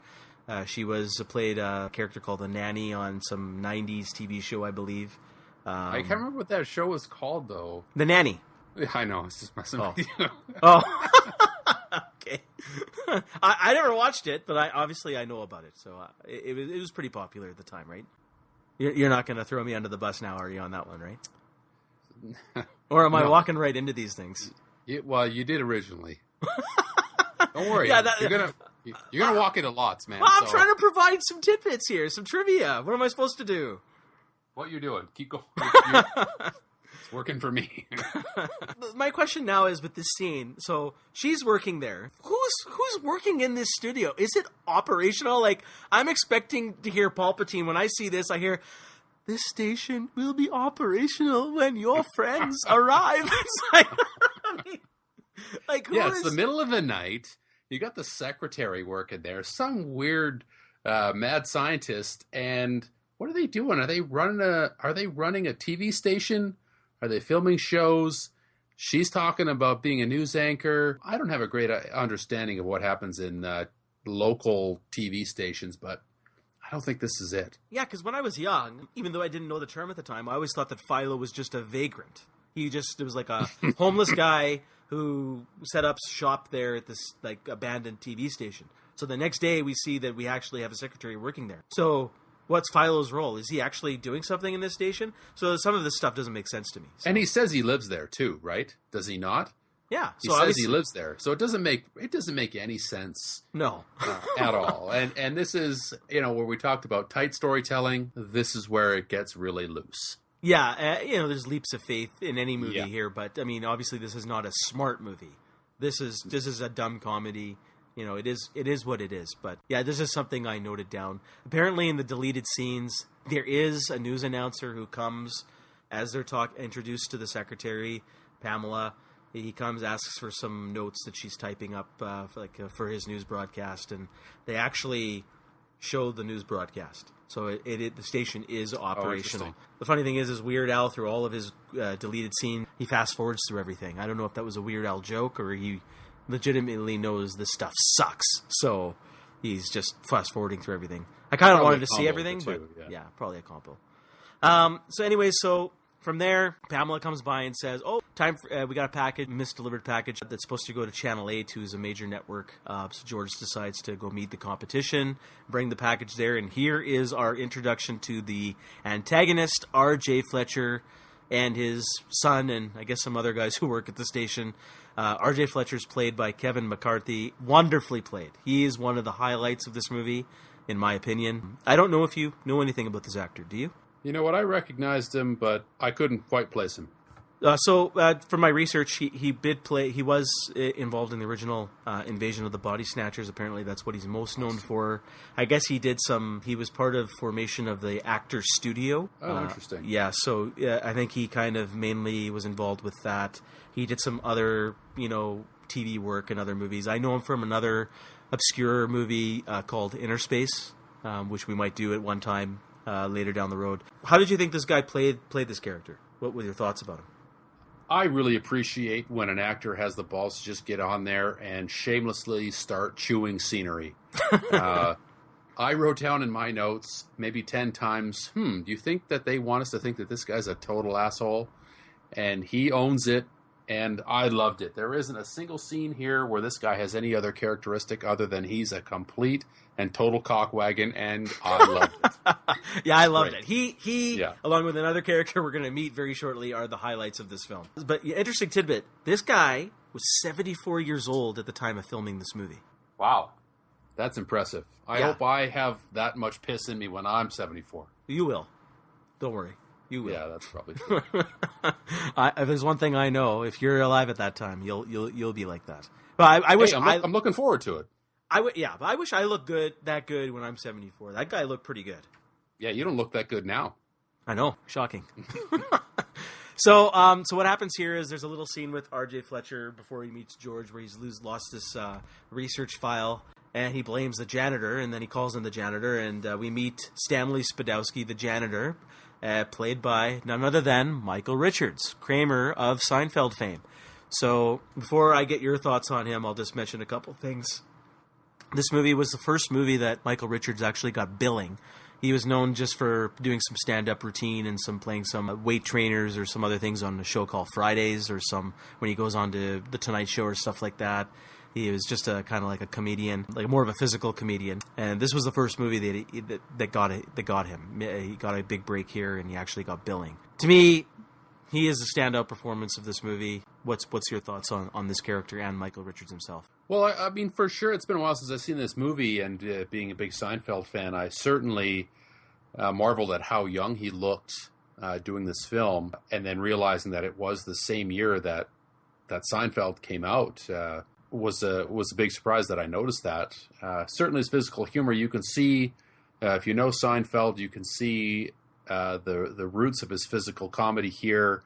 She played a character called the Nanny on some 90s TV show, I believe. I can't remember what that show was called, though. The Nanny. I know. It's just messing with you. Oh. Okay. I never watched it, but I know about it. So it was pretty popular at the time, right? You're not going to throw me under the bus now, are you, on that one, right? Or am I walking right into these things? Well, you did originally. Don't worry. Yeah, you're gonna walk into lots, man. Well, I'm trying to provide some tidbits here, some trivia. What am I supposed to do? What you're doing? Keep going. It's working for me. My question now is with this scene. So she's working there. Who's working in this studio? Is it operational? I'm expecting to hear Palpatine. When I see this, I hear, "This station will be operational when your friends arrive." It's the middle of the night. You got the secretary working there, some weird mad scientist, and what are they doing? Are they running a TV station? Are they filming shows? She's talking about being a news anchor. I don't have a great understanding of what happens in local TV stations, but I don't think this is it. Yeah, because when I was young, even though I didn't know the term at the time, I always thought that Philo was just a vagrant. It was like a homeless guy who set up shop there at this abandoned TV station. So the next day we see that we actually have a secretary working there. So what's Philo's role? Is he actually doing something in this station? So some of this stuff doesn't make sense to me. So. And he says he lives there too, right? Does he not? Yeah, he says he lives there, so it doesn't make any sense. No, at all. And this is where we talked about tight storytelling. This is where it gets really loose. Yeah, there's leaps of faith in any movie Yeah. here, but I mean, obviously, this is not a smart movie. This is a dumb comedy. It is what it is. But yeah, this is something I noted down. Apparently, in the deleted scenes, there is a news announcer who comes as they're introduced to the secretary, Pamela. He comes, asks for some notes that she's typing up for his news broadcast, and they actually show the news broadcast. So the station is operational. The funny thing is Weird Al, through all of his deleted scene, he fast forwards through everything. I don't know if that was a Weird Al joke or he legitimately knows this stuff sucks. So he's just fast forwarding through everything. I kind of wanted to see everything, but yeah, probably a compo. So from there, Pamela comes by and says, time for, we got a package, misdelivered package that's supposed to go to Channel 8, who's a major network. So George decides to go meet the competition, bring the package there, and here is our introduction to the antagonist, R.J. Fletcher, and his son, and I guess some other guys who work at the station. R.J. Fletcher's played by Kevin McCarthy, wonderfully played. He is one of the highlights of this movie, in my opinion. I don't know if you know anything about this actor, do you? You know what? I recognized him, but I couldn't quite place him. From my research, he did play. He was involved in the original Invasion of the Body Snatchers. Apparently, that's what he's most known for. I guess he did some. He was part of formation of the Actors Studio. Oh, interesting. Yeah, so I think he kind of mainly was involved with that. He did some other, TV work and other movies. I know him from another obscure movie called Inner Space, which we might do at one time. Later down the road. How did you think this guy played this character? What were your thoughts about him? I really appreciate when an actor has the balls to just get on there and shamelessly start chewing scenery. I wrote down in my notes maybe 10 times, do you think that they want us to think that this guy's a total asshole? And he owns it, and I loved it. There isn't a single scene here where this guy has any other characteristic other than he's a complete and total cockwagon, and I loved it. Yeah, I loved it. He along with another character we're going to meet very shortly, are the highlights of this film. But interesting tidbit, this guy was 74 years old at the time of filming this movie. Wow. That's impressive. I hope I have that much piss in me when I'm 74. You will. Don't worry. You will. Yeah, that's probably true. If there's one thing I know, if you're alive at that time, you'll be like that. But I wish I'm looking forward to it. But I wish I looked that good when I'm 74. That guy looked pretty good. Yeah, you don't look that good now. I know. Shocking. So what happens here is there's a little scene with R.J. Fletcher before he meets George where he's lost this research file, and he blames the janitor, and then he calls in the janitor, and we meet Stanley Spadowski, the janitor, played by none other than Michael Richards, Kramer of Seinfeld fame. So before I get your thoughts on him, I'll just mention a couple things. This movie was the first movie that Michael Richards actually got billing. He was known just for doing some stand-up routine and playing some weight trainers or some other things on a show called Fridays, or when he goes on to The Tonight Show or stuff like that. He was just a kind of like a comedian, like more of a physical comedian. And this was the first movie that got him. He got a big break here, and he actually got billing. To me, he is the standout performance of this movie. What's your thoughts on this character and Michael Richards himself? Well, I mean, for sure, it's been a while since I've seen this movie, and being a big Seinfeld fan, I certainly marveled at how young he looked doing this film, and then realizing that it was the same year that Seinfeld came out was a big surprise that I noticed that. Certainly his physical humor, you can see, if you know Seinfeld, you can see the roots of his physical comedy here.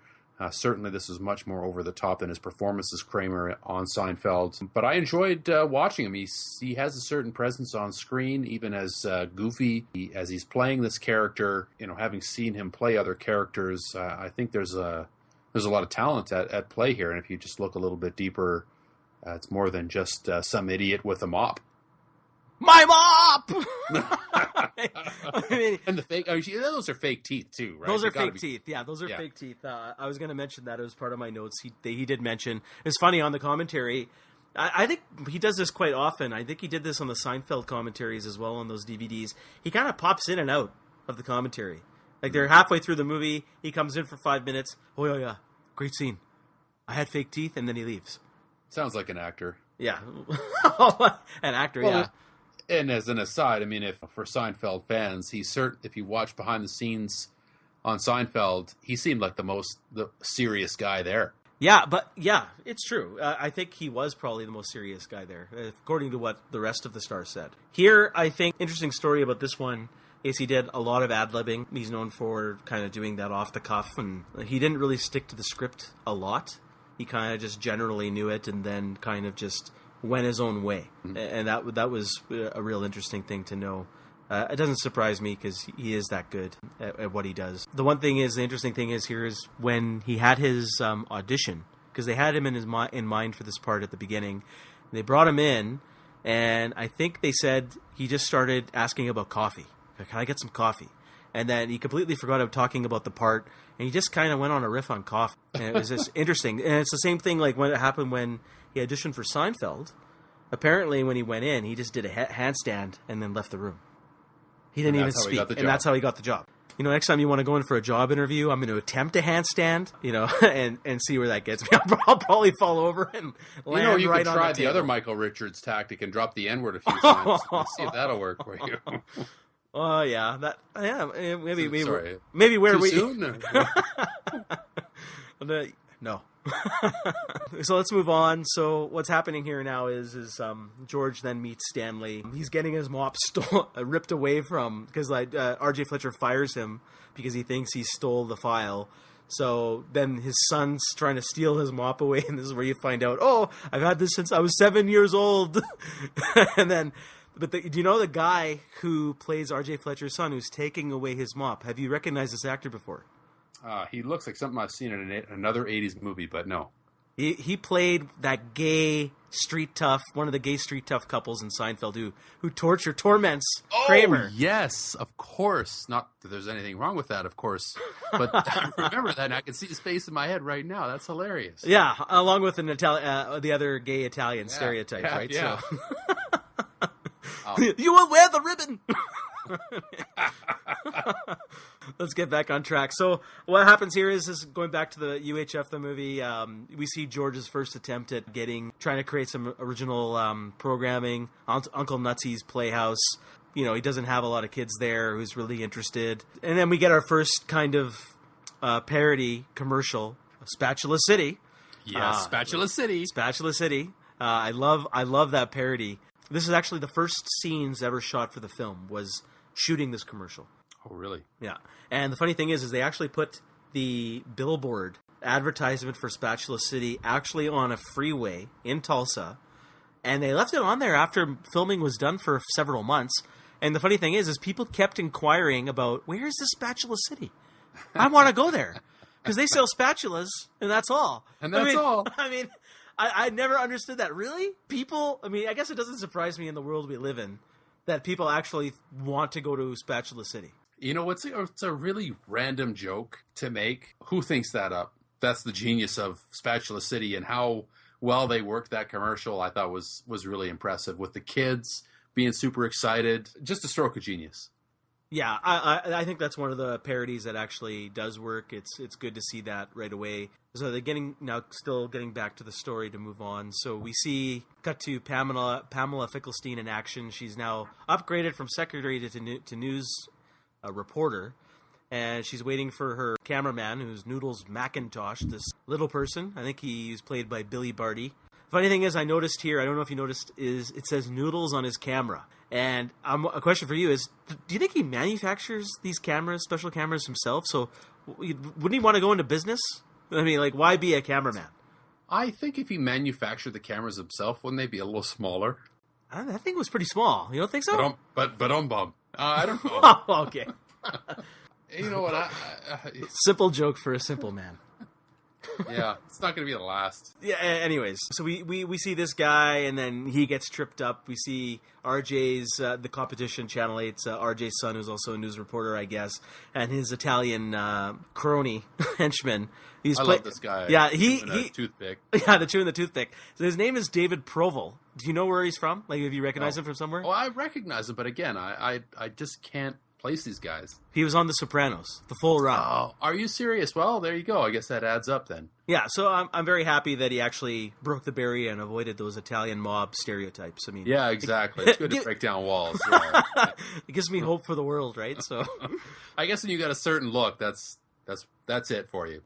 Certainly this is much more over the top than his performance as Kramer on Seinfeld. But I enjoyed watching him. He has a certain presence on screen, even as goofy as he's playing this character. Having seen him play other characters, I think there's a lot of talent at play here. And if you just look a little bit deeper, it's more than just some idiot with a mop. My mop! And the fake, those are fake teeth too, right? Those are fake teeth. Yeah, those are fake teeth. I was going to mention that. It was part of my notes. He did mention. It's funny on the commentary. I think he does this quite often. I think he did this on the Seinfeld commentaries as well on those DVDs. He kind of pops in and out of the commentary. Like they're halfway through the movie. He comes in for 5 minutes. Oh, yeah. Great scene. I had fake teeth, and then he leaves. Sounds like an actor. Yeah. An actor, yeah. And as an aside, I mean, if for Seinfeld fans, if you watch behind the scenes on Seinfeld, he seemed like the serious guy there. Yeah, but yeah, it's true. I think he was probably the most serious guy there, according to what the rest of the stars said. Here, I think, interesting story about this one is he did a lot of ad-libbing. He's known for kind of doing that off the cuff, and he didn't really stick to the script a lot. He kind of just generally knew it and then kind of just went his own way. Mm-hmm. And that was a real interesting thing to know. It doesn't surprise me because he is that good at what he does. The interesting thing is here is when he had his audition, because they had him in mind for this part at the beginning. They brought him in, and I think they said he just started asking about coffee. Can I get some coffee? And then he completely forgot about talking about the part, and he just kind of went on a riff on coffee. And it was just interesting. And it's the same thing like when it happened when he auditioned for Seinfeld. Apparently, when he went in, he just did a handstand and then left the room. He didn't even speak, and that's how he got the job. You know, next time you want to go in for a job interview, I'm going to attempt a handstand, and see where that gets me. I'll probably fall over and land right on the table. You can try the other Michael Richards tactic and drop the N-word a few times. Let's see if that'll work for you. Oh yeah, maybe maybe where Too we soon? No. So let's move on. So what's happening here now is George then meets Stanley. He's getting his mop ripped away from, because R.J. Fletcher fires him because he thinks he stole the file. So then his son's trying to steal his mop away, and this is where you find out, oh, I've had this since I was 7 years old. And then, do you know the guy who plays R.J. Fletcher's son who's taking away his mop? Have you recognized this actor before? He looks like something I've seen in another 80s movie, but no. He played that gay street tough, one of the gay street tough couples in Seinfeld who torments Kramer. Yes, of course. Not that there's anything wrong with that, of course. But I remember that, and I can see his face in my head right now. That's hilarious. Yeah, along with the other gay Italian stereotype, right? Yeah. So. You will wear the ribbon! Let's get back on track. So what happens here is going back to the UHF, the movie, we see George's first attempt at trying to create some original programming. Uncle Nutsy's Playhouse. He doesn't have a lot of kids there who's really interested. And then we get our first kind of parody commercial, Spatula City. Yes, Spatula City. Spatula City. I love that parody. This is actually the first scenes ever shot for the film, was shooting this commercial. Oh, really? Yeah. And the funny thing is they actually put the billboard advertisement for Spatula City actually on a freeway in Tulsa, and they left it on there after filming was done for several months. And the funny thing is people kept inquiring about, where is the Spatula City? I want to go there because they sell spatulas, and that's all. All. I mean, I never understood that. Really? People, I guess it doesn't surprise me in the world we live in that people actually want to go to Spatula City. It's a really random joke to make. Who thinks that up? That's the genius of Spatula City, and how well they worked that commercial, I thought was really impressive, with the kids being super excited. Just a stroke of genius. Yeah, I think that's one of the parodies that actually does work. It's good to see that right away. So they're still getting back to the story to move on. So we cut to Pamela Finkelstein in action. She's now upgraded from secretary to news reporter, and she's waiting for her cameraman, who's Noodles McIntosh, this little person. I think he's played by Billy Barty. Funny thing is, I noticed here, I don't know if you noticed, is it says Noodles on his camera. And a question for you is, do you think he manufactures these special cameras himself? So wouldn't he want to go into business? Why be a cameraman? I think if he manufactured the cameras himself, wouldn't they be a little smaller? That thing was pretty small. You don't think so? But I don't know. Oh, okay. You know what? Simple joke for a simple man. Yeah, it's not going to be the last. Yeah. Anyways, so we see this guy, and then he gets tripped up. We see RJ's the competition, Channel 8's RJ's son, who's also a news reporter, I guess, and his Italian crony henchman. I love this guy. Yeah, toothpick. Yeah, the chewing the toothpick. So his name is David Proval. Do you know where he's from? Have you recognized him from somewhere? Oh, I recognize him, but again, I just can't replace these guys. He was on The Sopranos, the full run. Oh, are you serious? Well, there you go. I guess that adds up then. Yeah, so I'm very happy that he actually broke the barrier and avoided those Italian mob stereotypes. I mean, yeah, exactly. It's good to break down walls. Yeah. It gives me hope for the world, right? So, I guess when you got a certain look, that's it for you.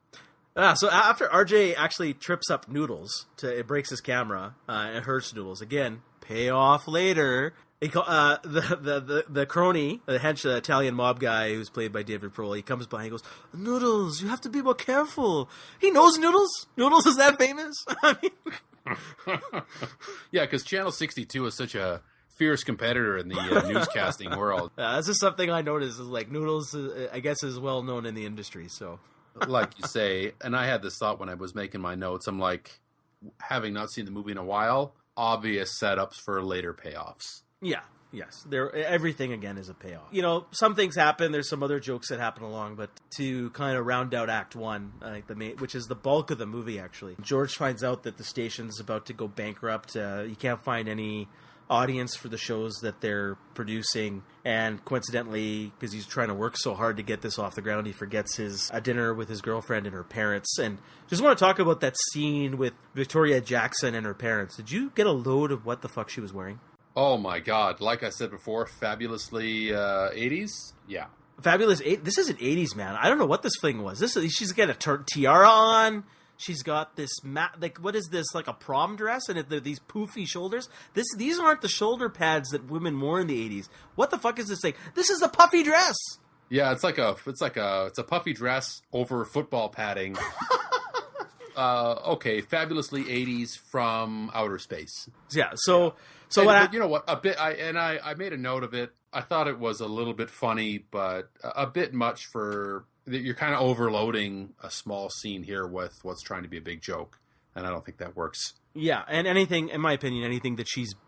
So after RJ actually trips up Noodles, it breaks his camera and it hurts Noodles again. Payoff later. The crony, the hench, the Italian mob guy who's played by David Prohl, he comes by and goes, Noodles, you have to be more careful. He knows Noodles. Noodles is that famous. I mean, yeah, because Channel 62 is such a fierce competitor in the newscasting world. This is something I noticed. Is like Noodles, I guess, is well known in the industry. So, like you say, and I had this thought when I was making my notes. I'm like, having not seen the movie in a while, obvious setups for later payoffs. Yeah, yes. Everything, again, is a payoff. You know, some things happen. There's some other jokes that happen along, but to kind of round out Act 1, I think which is the bulk of the movie, actually, George finds out that the station's about to go bankrupt. He can't find any audience for the shows that they're producing, and coincidentally, because he's trying to work so hard to get this off the ground, he forgets his dinner with his girlfriend and her parents. And just want to talk about that scene with Victoria Jackson and her parents. Did you get a load of what the fuck she was wearing? Oh my God. Like I said before, fabulously 80s? Yeah. Fabulous. This isn't 80s, man. I don't know what this thing was. She's got a tiara on. She's got this what is this, like a prom dress, and these poofy shoulders. These aren't the shoulder pads that women wore in the 80s. What the fuck is this thing? This is a puffy dress. Yeah, it's a puffy dress over football padding. Okay, fabulously 80s from outer space. Yeah, so but you know what? I made a note of it. I thought it was a little bit funny, but a bit much for. You're kind of overloading a small scene here with what's trying to be a big joke, and I don't think that works. Yeah, and anything, in my opinion,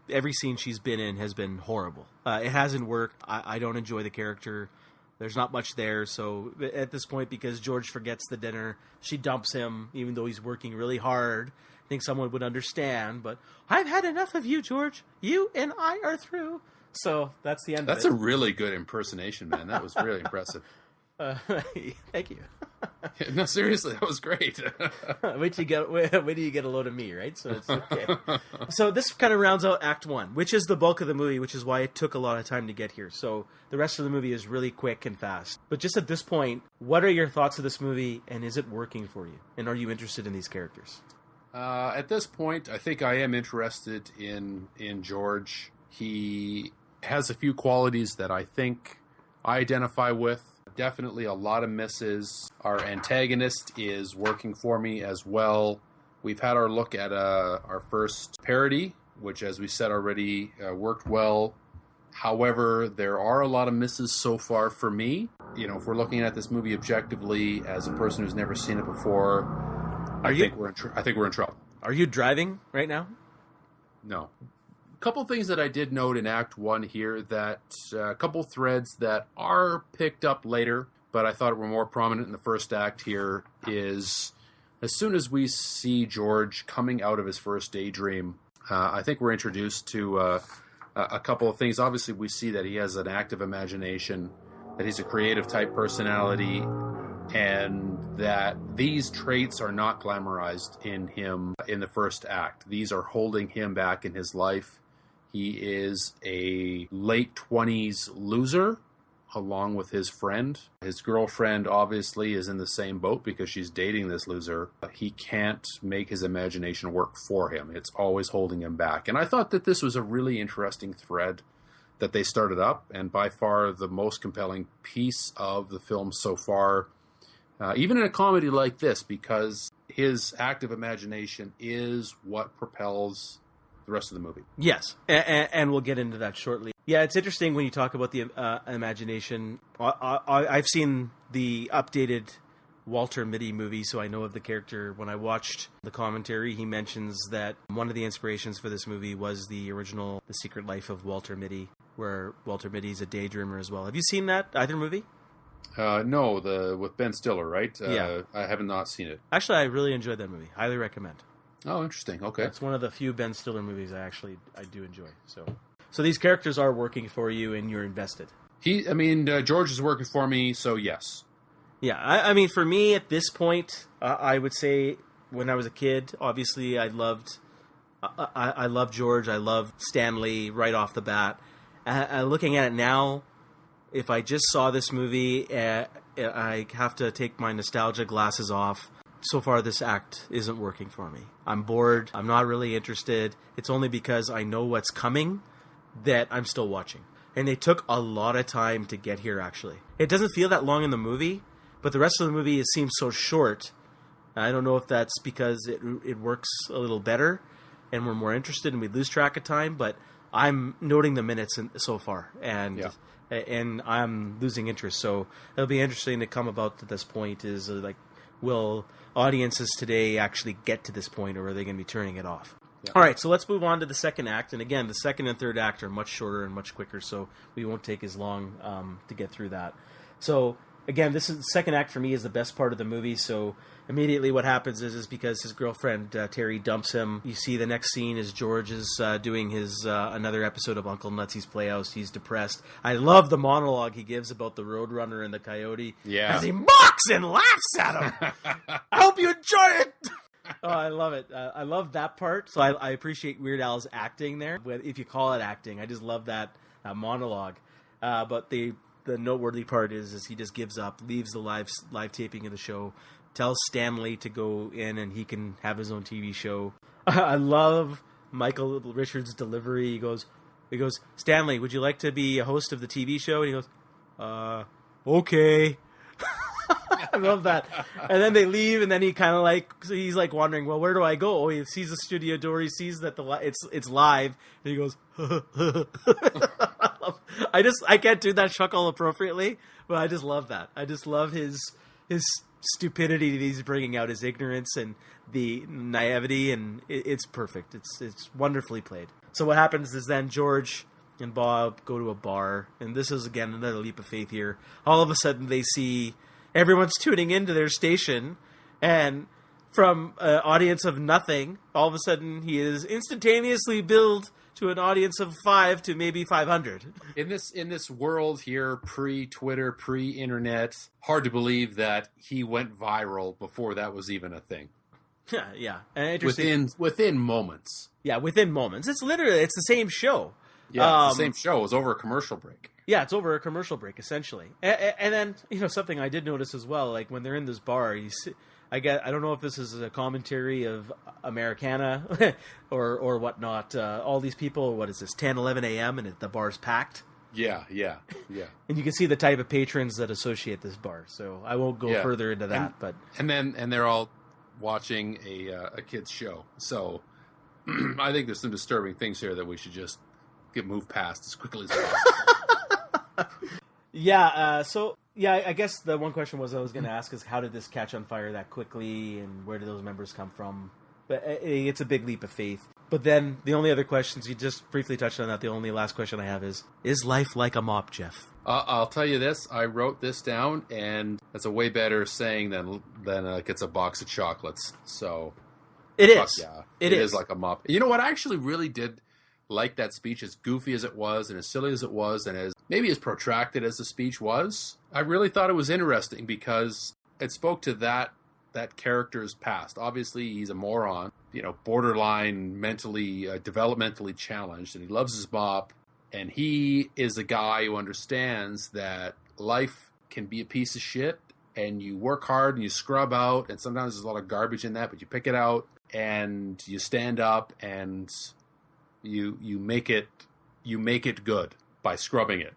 every scene she's been in has been horrible. It hasn't worked. I don't enjoy the character. There's not much there, so at this point, because George forgets the dinner, she dumps him, even though he's working really hard. I think someone would understand, but I've had enough of you, George. You and I are through. So that's the end of it. That's a really good impersonation, man. That was really impressive. Thank you. No, seriously, that was great. wait till you get a load of me, right? So it's okay. So this kind of rounds out Act 1, which is the bulk of the movie, which is why it took a lot of time to get here. So the rest of the movie is really quick and fast. But just at this point, what are your thoughts of this movie, and is it working for you? And are you interested in these characters? At this point, I think I am interested in George. He has a few qualities that I think I identify with. Definitely a lot of misses. Our antagonist is working for me as well. We've had our look at our first parody, which, as we said already, worked well. However, there are a lot of misses so far for me. You know, if we're looking at this movie objectively as a person who's never seen it before, I think we're in trouble. Are you driving right now? No. Couple things that I did note in Act 1 here, that a couple threads that are picked up later, but I thought were more prominent in the first act here, is as soon as we see George coming out of his first daydream, I think we're introduced to a couple of things. Obviously, we see that he has an active imagination, that he's a creative type personality, and that these traits are not glamorized in him in the first act. These are holding him back in his life. He is a late 20s loser, along with his friend. His girlfriend obviously is in the same boat because she's dating this loser. He can't make his imagination work for him. It's always holding him back. And I thought that this was a really interesting thread that they started up, and by far the most compelling piece of the film so far, even in a comedy like this, because his active imagination is what propels the rest of the movie. Yes, and we'll get into that shortly. Yeah, it's interesting when you talk about the imagination. I've seen the updated Walter Mitty movie, so I know of the character. When I watched the commentary, he mentions that one of the inspirations for this movie was the original The Secret Life of Walter Mitty, where Walter Mitty's a daydreamer as well. Have you seen either movie? No, with Ben Stiller, right? Yeah. I have not seen it. Actually, I really enjoyed that movie. Highly recommend. Oh, interesting. Okay. It's one of the few Ben Stiller movies I do enjoy. So these characters are working for you and you're invested. George is working for me, so yes. Yeah, I mean, for me at this point, I would say when I was a kid, obviously I loved George. I loved Stanley right off the bat. Looking at it now, if I just saw this movie, I have to take my nostalgia glasses off. So far, this act isn't working for me. I'm bored. I'm not really interested. It's only because I know what's coming that I'm still watching. And they took a lot of time to get here, actually. It doesn't feel that long in the movie, but the rest of the movie it seems so short. I don't know if that's because it works a little better and we're more interested and we lose track of time, but I'm noting the minutes so far, and I'm losing interest. So it'll be interesting to come about to this point is like, will audiences today actually get to this point, or are they going to be turning it off? Yeah. All right, so let's move on to the second act. And again, the second and third act are much shorter and much quicker, so we won't take as long to get through that. So again, this is the second act for me is the best part of the movie. So immediately what happens is because his girlfriend Terry dumps him. You see the next scene is George is doing his another episode of Uncle Nutsy's Playhouse. He's depressed. I love the monologue he gives about the Roadrunner and the Coyote. Yeah. As he mocks and laughs at him. I hope you enjoy it. Oh, I love it. I love that part. So I appreciate Weird Al's acting there. If you call it acting, I just love that monologue. But the noteworthy part is he just gives up, leaves the live taping of the show, tells Stanley to go in and he can have his own TV show. I love Michael Richards' delivery. He goes, Stanley, would you like to be a host of the TV show? And he goes, okay. I love that. And then they leave, and then he kind of he's like wondering, well, where do I go? Oh, he sees the studio door. He sees that it's live, and he goes, I can't do that chuckle appropriately, but I just love that. I just love his stupidity that he's bringing out, his ignorance and the naivety, and it's perfect. It's wonderfully played. So what happens is then George and Bob go to a bar, and this is again another leap of faith here. All of a sudden they see everyone's tuning into their station, and from an audience of nothing, all of a sudden he is instantaneously billed to an audience of 5 to maybe 500. In this world here, pre-Twitter, pre-internet, hard to believe that he went viral before that was even a thing. Yeah. And within moments. Yeah, within moments. It's the same show. Yeah, it's the same show. It was over a commercial break. Yeah, it's over a commercial break, essentially. And then, something I did notice as well, like when they're in this bar, I don't know if this is a commentary of Americana or whatnot. All these people, what is this, 10, 11 a.m. and the bar's packed? Yeah. And you can see the type of patrons that associate this bar. So I won't go further into that. And they're all watching a kid's show. So I think there's some disturbing things here that we should just get moved past as quickly as possible. I guess the one question I was going to ask is how did this catch on fire that quickly, and where did those members come from? But it's a big leap of faith. But then the only other questions, you just briefly touched on that, the only last question I have is life like a mop, Jeff? I'll tell you this, I wrote this down, and that's a way better saying than it's a box of chocolates. So it is. Yeah, it is like a mop. You know what? I actually really did like that speech, as goofy as it was and as silly as it was and as maybe as protracted as the speech was. I really thought it was interesting because it spoke to that character's past. Obviously, he's a moron, borderline mentally, developmentally challenged, and he loves his mop. And he is a guy who understands that life can be a piece of shit, and you work hard and you scrub out, and sometimes there's a lot of garbage in that, but you pick it out and you stand up and you make it good by scrubbing it.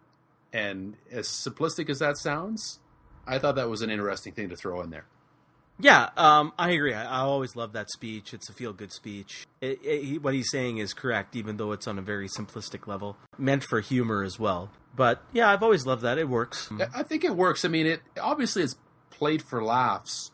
And as simplistic as that sounds, I thought that was an interesting thing to throw in there. Yeah, I agree. I always love that speech. It's a feel-good speech. What he's saying is correct, even though it's on a very simplistic level. Meant for humor as well. But, yeah, I've always loved that. It works. I think it works. I mean, obviously it's played for laughs.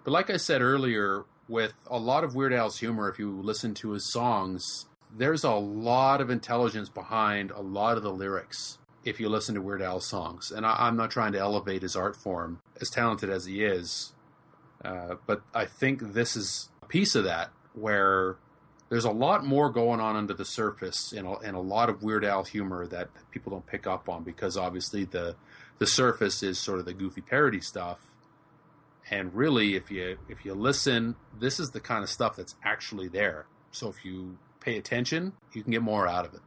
But like I said earlier, with a lot of Weird Al's humor, if you listen to his songs, there's a lot of intelligence behind a lot of the lyrics if you listen to Weird Al's songs. And I'm not trying to elevate his art form, as talented as he is. But I think this is a piece of that, where there's a lot more going on under the surface in a lot of Weird Al humor that people don't pick up on, because obviously the surface is sort of the goofy parody stuff. And really, if you listen, this is the kind of stuff that's actually there. So if you pay attention, you can get more out of it.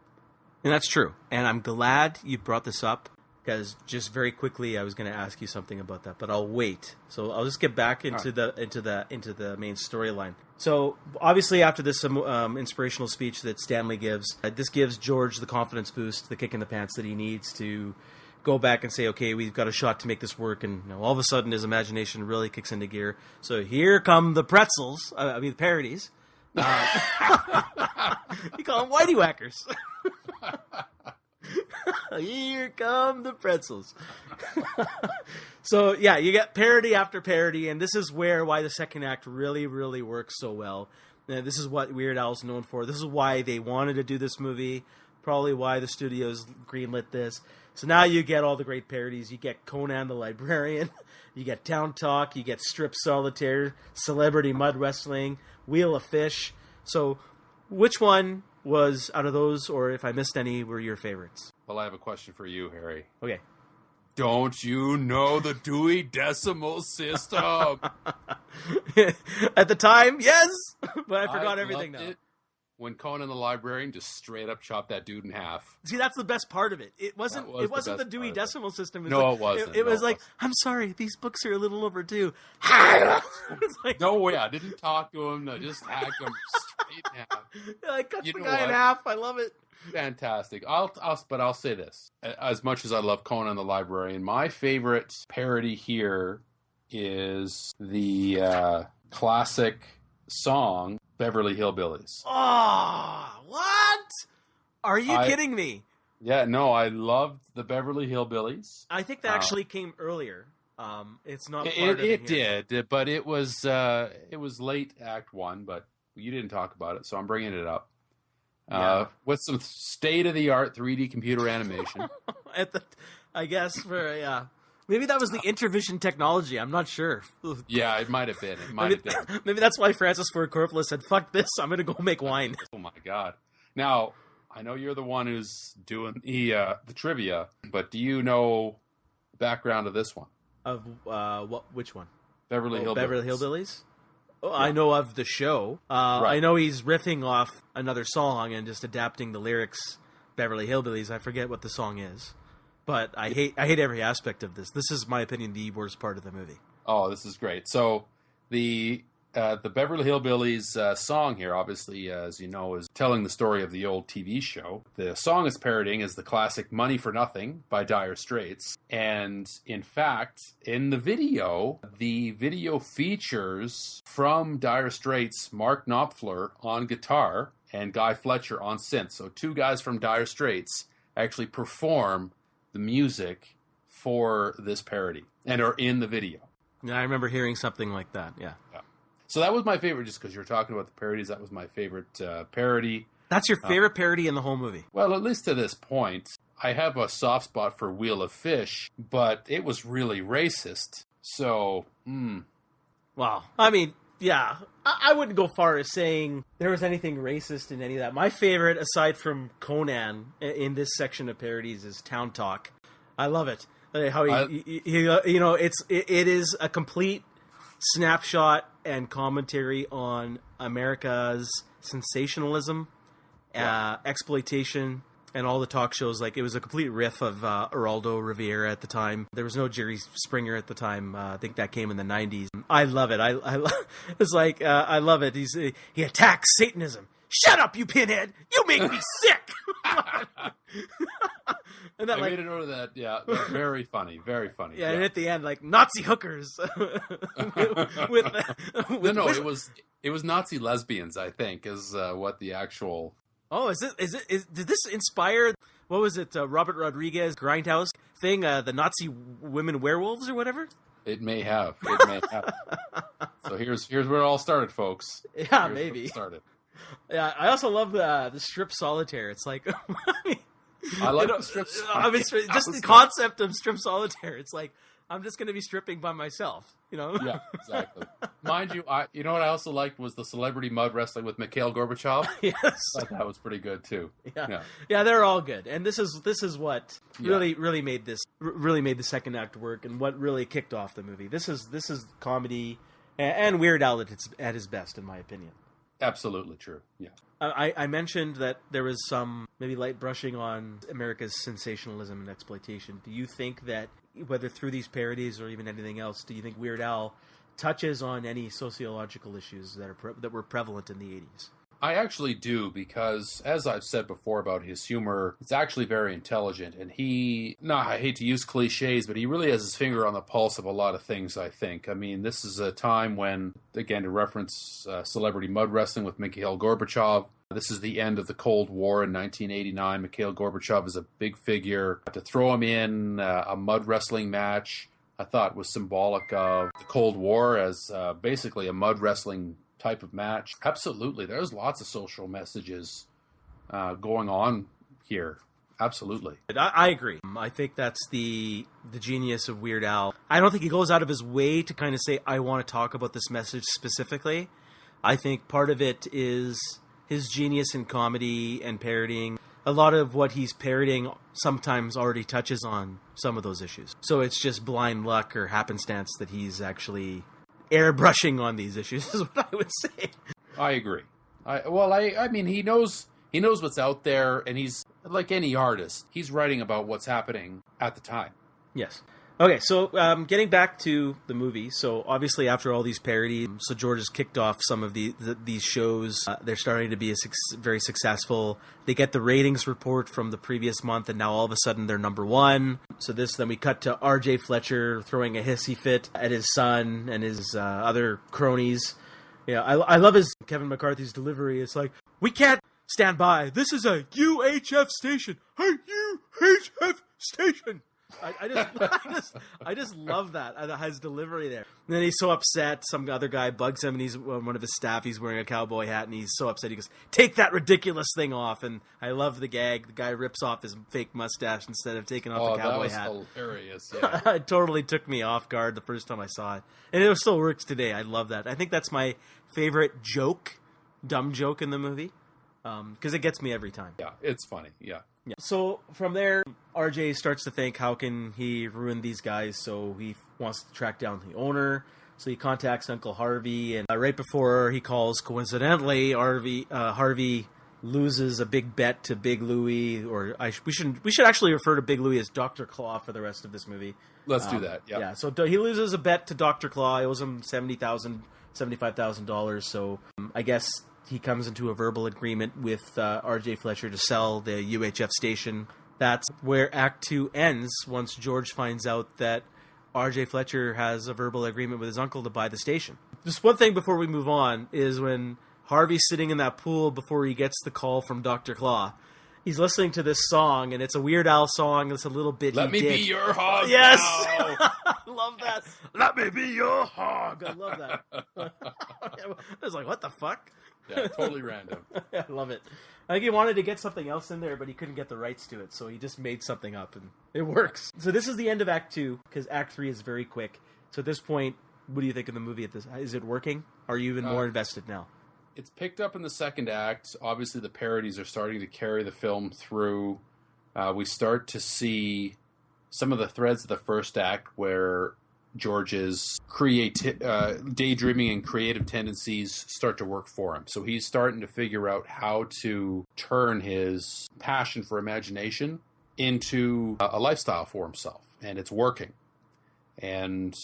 And that's true. And I'm glad you brought this up, because just very quickly I was going to ask you something about that, but I'll wait. So I'll just get back into the main storyline. So obviously after this inspirational speech that Stanley gives, this gives George the confidence boost, the kick in the pants that he needs to go back and say, okay, we've got a shot to make this work. And all of a sudden his imagination really kicks into gear. So here come the pretzels. The parodies. You call them Whitey Whackers. Here come the pretzels. So yeah, you get parody after parody, and this is why the second act really, really works so well. This is what Weird Al's known for. This is why they wanted to do this movie. Probably why the studios greenlit this. So now you get all the great parodies. You get Conan the Librarian. You get Town Talk. You get Strip Solitaire, Celebrity Mud Wrestling, Wheel of Fish. So which one was, out of those, or if I missed any, were your favorites? Well, I have a question for you, Harry. Okay. Don't you know the Dewey Decimal System? At the time, yes, but I forgot everything now. When Conan the Librarian just straight up chopped that dude in half. See, that's the best part of it. It wasn't the Dewey Decimal System. It wasn't. It was like, I'm sorry, these books are a little overdue. It's like, no way, I didn't talk to him. No, just hack him straight in half. Like, cut the guy in half. I love it. Fantastic. I'll say this. As much as I love Conan the Librarian, my favorite parody here is the classic song Beverly Hillbillies. Oh, what? Are you kidding me? Yeah, no, I loved the Beverly Hillbillies. I think that actually came earlier. It's not part of it did, but it was late Act 1, but you didn't talk about it, so I'm bringing it up. With some state-of-the-art 3D computer animation. I guess maybe that was the Intervision technology. I'm not sure. Yeah, it might have been. Maybe that's why Francis Ford Coppola said, "Fuck this! I'm going to go make wine." Oh my God! Now I know you're the one who's doing the trivia, but do you know the background of this one? Of which one? Beverly Hillbillies. Beverly Hillbillies. Oh, yeah. I know of the show. Right. I know he's riffing off another song and just adapting the lyrics. Beverly Hillbillies. I forget what the song is. But I hate every aspect of this. This is, my opinion, the worst part of the movie. Oh, this is great. So the Beverly Hillbillies song here, obviously, as you know, is telling the story of the old TV show. The song it's parodying is the classic "Money for Nothing" by Dire Straits. And in fact, in the video features from Dire Straits Mark Knopfler on guitar and Guy Fletcher on synth. So two guys from Dire Straits actually perform the music for this parody and are in the video. Yeah, I remember hearing something like that. Yeah. So that was my favorite, just because you're talking about the parodies. That was my favorite parody. That's your favorite parody in the whole movie? Well, at least to this point. I have a soft spot for Wheel of Fish, but it was really racist. So, Wow. I mean, yeah. I wouldn't go far as saying there was anything racist in any of that. My favorite, aside from Conan, in this section of parodies, is Town Talk. I love it. How it is a complete snapshot and commentary on America's sensationalism, exploitation, and all the talk shows. Like, it was a complete riff of Geraldo Rivera at the time. There was no Jerry Springer at the time. I think that came in the 90s. I love it. It's like, I love it. He attacks Satanism. Shut up, you pinhead! You make me sick! And that, I made a note of that. Yeah, very funny, very funny. Yeah, and at the end, like, Nazi hookers. It was Nazi lesbians, I think, is what the actual. Oh, did this inspire? What was it? Robert Rodriguez Grindhouse thing? The Nazi women werewolves or whatever. It may have. So here's where it all started, folks. Yeah, maybe. It started. Yeah, I also love the strip solitaire. It's like. I like the strip. I mean, just the concept of strip solitaire. It's like I'm just going to be stripping by myself, you know? Yeah, exactly. Mind you, you know what I also liked was the celebrity mud wrestling with Mikhail Gorbachev. Yes. I thought that was pretty good too. Yeah, they're all good. And this is what really made the second act work, and what really kicked off the movie. This is comedy and Weird Al at his best, in my opinion. Absolutely true. Yeah. I mentioned that there was some maybe light brushing on America's sensationalism and exploitation. Do you think that, whether through these parodies or even anything else, do you think Weird Al touches on any sociological issues that were prevalent in the 80s? I actually do, because as I've said before about his humor, it's actually very intelligent, and I hate to use cliches, but he really has his finger on the pulse of a lot of things, I think. I mean, this is a time when, again, to reference celebrity mud wrestling with Mikhail Gorbachev, this is the end of the Cold War in 1989. Mikhail Gorbachev is a big figure. To throw him in a mud wrestling match, I thought was symbolic of the Cold War as basically a mud wrestling type of match. Absolutely. There's lots of social messages going on here. Absolutely. I agree. I think that's the genius of Weird Al. I don't think he goes out of his way to kind of say, I want to talk about this message specifically. I think part of it is his genius in comedy and parodying. A lot of what he's parodying sometimes already touches on some of those issues. So it's just blind luck or happenstance that he's actually airbrushing on these issues, is what I would say. I agree. I mean, he knows what's out there, and he's like any artist. He's writing about what's happening at the time. Yes. Okay, so getting back to the movie, so obviously after all these parodies, so George has kicked off some of these shows. They're starting to be very successful. They get the ratings report from the previous month, and now all of a sudden they're number one. So then we cut to R.J. Fletcher throwing a hissy fit at his son and his other cronies. Yeah, I love Kevin McCarthy's delivery. It's like, we can't stand by. This is a UHF station. Hey, UHF station. I just love that, his delivery there. And then he's so upset. Some other guy bugs him, and he's one of his staff. He's wearing a cowboy hat, and he's so upset. He goes, "Take that ridiculous thing off!" And I love the gag. The guy rips off his fake mustache instead of taking off the cowboy hat. That was hilarious. Yeah. It totally took me off guard the first time I saw it, and it still works today. I love that. I think that's my favorite dumb joke in the movie, because it gets me every time. Yeah, it's funny. Yeah. Yeah. So from there, RJ starts to think, how can he ruin these guys? So he wants to track down the owner. So he contacts Uncle Harvey, and right before he calls, coincidentally, Harvey loses a big bet to Big Louie, we should actually refer to Big Louie as Dr. Claw for the rest of this movie. Let's do that. Yeah. Yeah. So he loses a bet to Dr. Claw. It owes him $75,000. So I guess he comes into a verbal agreement with R.J. Fletcher to sell the UHF station. That's where Act 2 ends, once George finds out that R.J. Fletcher has a verbal agreement with his uncle to buy the station. Just one thing before we move on is when Harvey's sitting in that pool before he gets the call from Dr. Claw, he's listening to this song, and it's a Weird Al song. It's a little bit. Let me be your hog. Yes, I love that. Let me be your hog. I love that. I was like, what the fuck? Yeah, totally random. I love it. I think he wanted to get something else in there, but he couldn't get the rights to it, so he just made something up, and it works. So this is the end of Act 2, because Act 3 is very quick. So at this point, what do you think of the movie? Is it working? Are you even more invested now? It's picked up in the second act. Obviously, the parodies are starting to carry the film through. We start to see some of the threads of the first act where George's daydreaming and creative tendencies start to work for him. So he's starting to figure out how to turn his passion for imagination into a lifestyle for himself, and it's working. And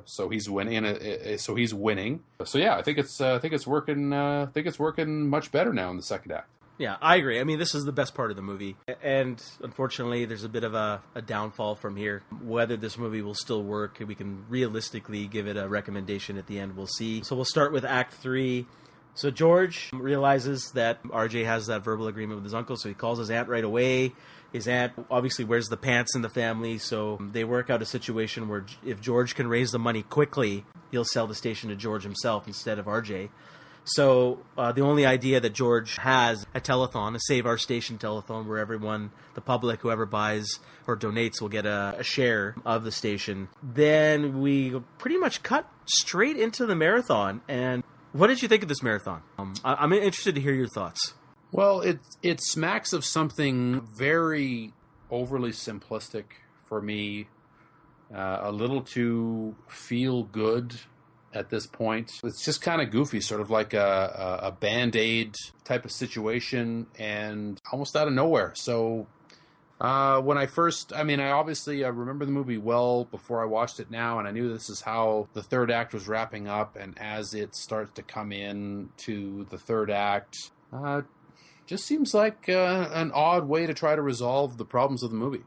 so he's winning. So yeah, I think it's working. I think it's working much better now in the second act. Yeah, I agree. I mean, this is the best part of the movie. And unfortunately, there's a bit of a downfall from here. Whether this movie will still work, we can realistically give it a recommendation at the end. We'll see. So we'll start with Act 3. So George realizes that RJ has that verbal agreement with his uncle, so he calls his aunt right away. His aunt obviously wears the pants in the family, so they work out a situation where if George can raise the money quickly, he'll sell the station to George himself instead of RJ. So the only idea that George has a telethon, a Save Our Station telethon, where everyone, the public, whoever buys or donates will get a share of the station. Then we pretty much cut straight into the marathon. And what did you think of this marathon? I'm interested to hear your thoughts. Well, it smacks of something very overly simplistic for me, a little too feel good at this point. It's just kind of goofy, sort of like a Band-Aid type of situation, and almost out of nowhere. So when I obviously remember the movie well before I watched it now, and I knew this is how the third act was wrapping up, and as it starts to come in to the third act, just seems like an odd way to try to resolve the problems of the movie.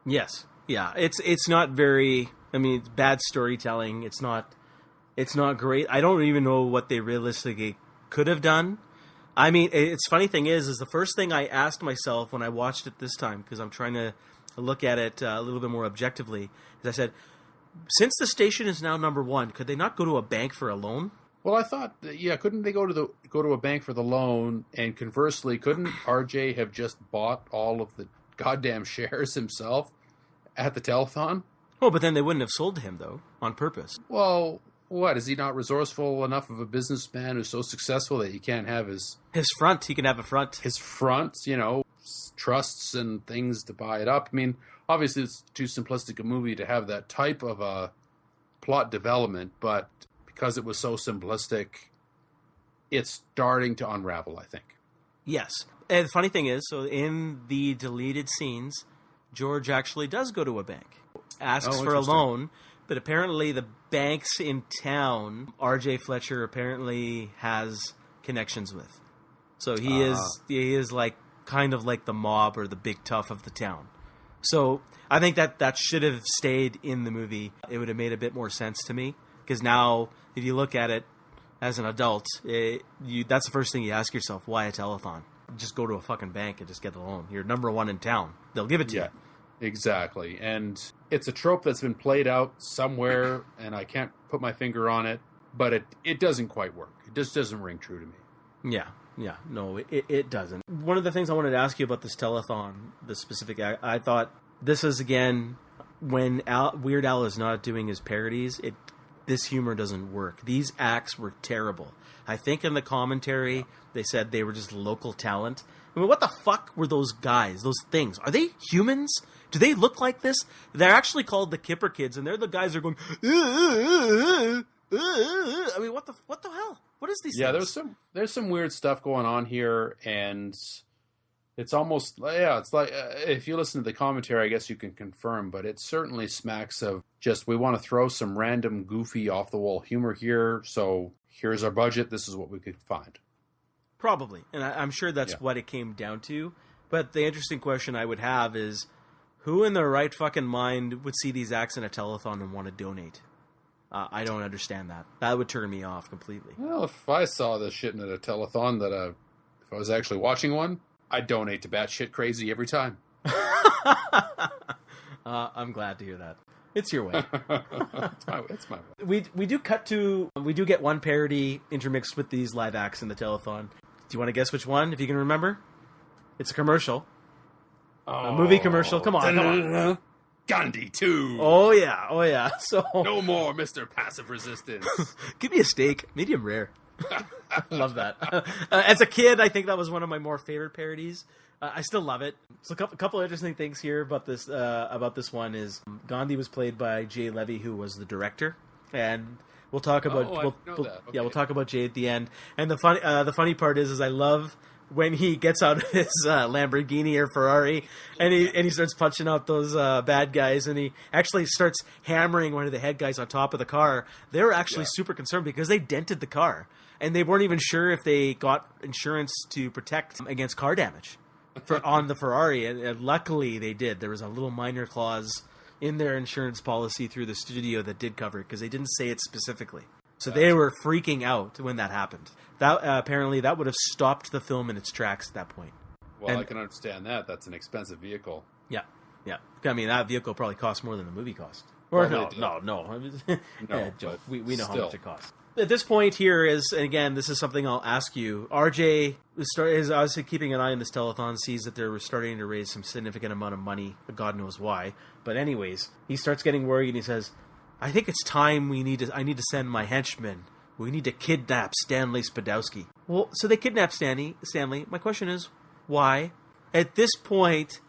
Yes. Yeah. It's not very, it's bad storytelling. It's not great. I don't even know what they realistically could have done. It's funny thing is the first thing I asked myself when I watched it this time, because I'm trying to look at it a little bit more objectively, is I said, since the station is now number one, could they not go to a bank for a loan? Well, I thought, couldn't they go to a bank for the loan? And conversely, couldn't RJ have just bought all of the goddamn shares himself at the telethon? Oh, but then they wouldn't have sold to him, though, on purpose. Well, what? Is he not resourceful enough of a businessman who's so successful that he can't have his front? He can have a front. His front, trusts and things to buy it up. Obviously, it's too simplistic a movie to have that type of a plot development, but because it was so simplistic, it's starting to unravel, I think. Yes. And the funny thing is, so in the deleted scenes, George actually does go to a bank, asks for a loan, but apparently the banks in town, R.J. Fletcher apparently has connections with. So he is like kind of like the mob or the big tough of the town. So I think that should have stayed in the movie. It would have made a bit more sense to me, because now if you look at it as an adult, that's the first thing you ask yourself: why a telethon? Just go to a fucking bank and just get the loan. You're number one in town. They'll give it to you. Exactly. And it's a trope that's been played out somewhere, and I can't put my finger on it, but it doesn't quite work. It just doesn't ring true to me. Yeah. No, it doesn't. One of the things I wanted to ask you about this telethon, the specific act, I thought this is, again, when Weird Al is not doing his parodies, this humor doesn't work. These acts were terrible. I think in the commentary, they said they were just local talent. What the fuck were those guys, those things? Are they humans? Do they look like this? They're actually called the Kipper Kids, and they're the guys that are going, what the hell? What is these things? There's some weird stuff going on here, and it's almost, it's like, if you listen to the commentary, I guess you can confirm, but it certainly smacks of just, we want to throw some random, goofy, off-the-wall humor here, so here's our budget, this is what we could find. Probably, and I'm sure that's what it came down to. But the interesting question I would have is, who in their right fucking mind would see these acts in a telethon and want to donate? I don't understand that. That would turn me off completely. Well, if I saw this shit in a telethon, if I was actually watching one, I'd donate to batshit crazy every time. I'm glad to hear that. It's your way. It's my way. We do get one parody intermixed with these live acts in the telethon. Do you want to guess which one, if you can remember? It's a commercial. A movie commercial. Come on. Gandhi 2. Oh, yeah. So no more Mr. Passive Resistance. Give me a steak. Medium rare. Love that. As a kid, I think that was one of my more favorite parodies. I still love it. So a couple of interesting things here about this one is Gandhi was played by Jay Levy, who was the director, and we'll talk about we'll talk about Jay at the end. And the funny part is I love when he gets out of his Lamborghini or Ferrari and he starts punching out those bad guys, and he actually starts hammering one of the head guys on top of the car. They were actually super concerned because they dented the car, and they weren't even sure if they got insurance to protect against car damage on the Ferrari, and luckily they did. There was a little minor clause in their insurance policy through the studio that did cover it, because they didn't say it specifically. So they were freaking out when that happened. That apparently that would have stopped the film in its tracks at that point. Well, I can understand that. That's an expensive vehicle. Yeah. I mean, that vehicle probably cost more than the movie cost. Or no. No, Joke. We know how much it costs. at this point here is, and again, this is something I'll ask you. RJ is obviously keeping an eye on this telethon, sees that they're starting to raise some significant amount of money, but God knows why. But anyways, he starts getting worried and he says, I think it's time I need to send my henchmen. We need to kidnap Stanley Spadowski. Well, so they kidnap Stanley. My question is, why? At this point,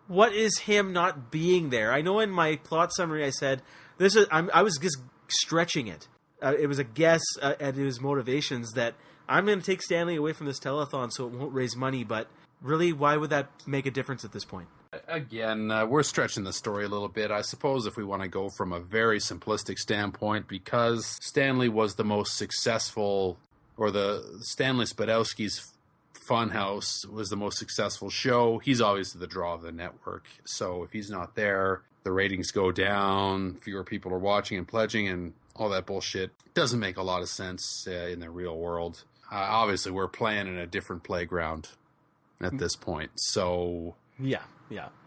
what is him not being there? I know in my plot summary I said, I was just stretching it. It was a guess at his motivations that I'm going to take Stanley away from this telethon so it won't raise money, but really, why would that make a difference at this point? Again, we're stretching the story a little bit. I suppose if we want to go from a very simplistic standpoint, because Stanley was the most successful, or the Stanley Spadowski's Funhouse was the most successful show, he's obviously the draw of the network. So if he's not there, the ratings go down, fewer people are watching and pledging, and all that bullshit doesn't make a lot of sense in the real world. Obviously, we're playing in a different playground at this point. So yeah,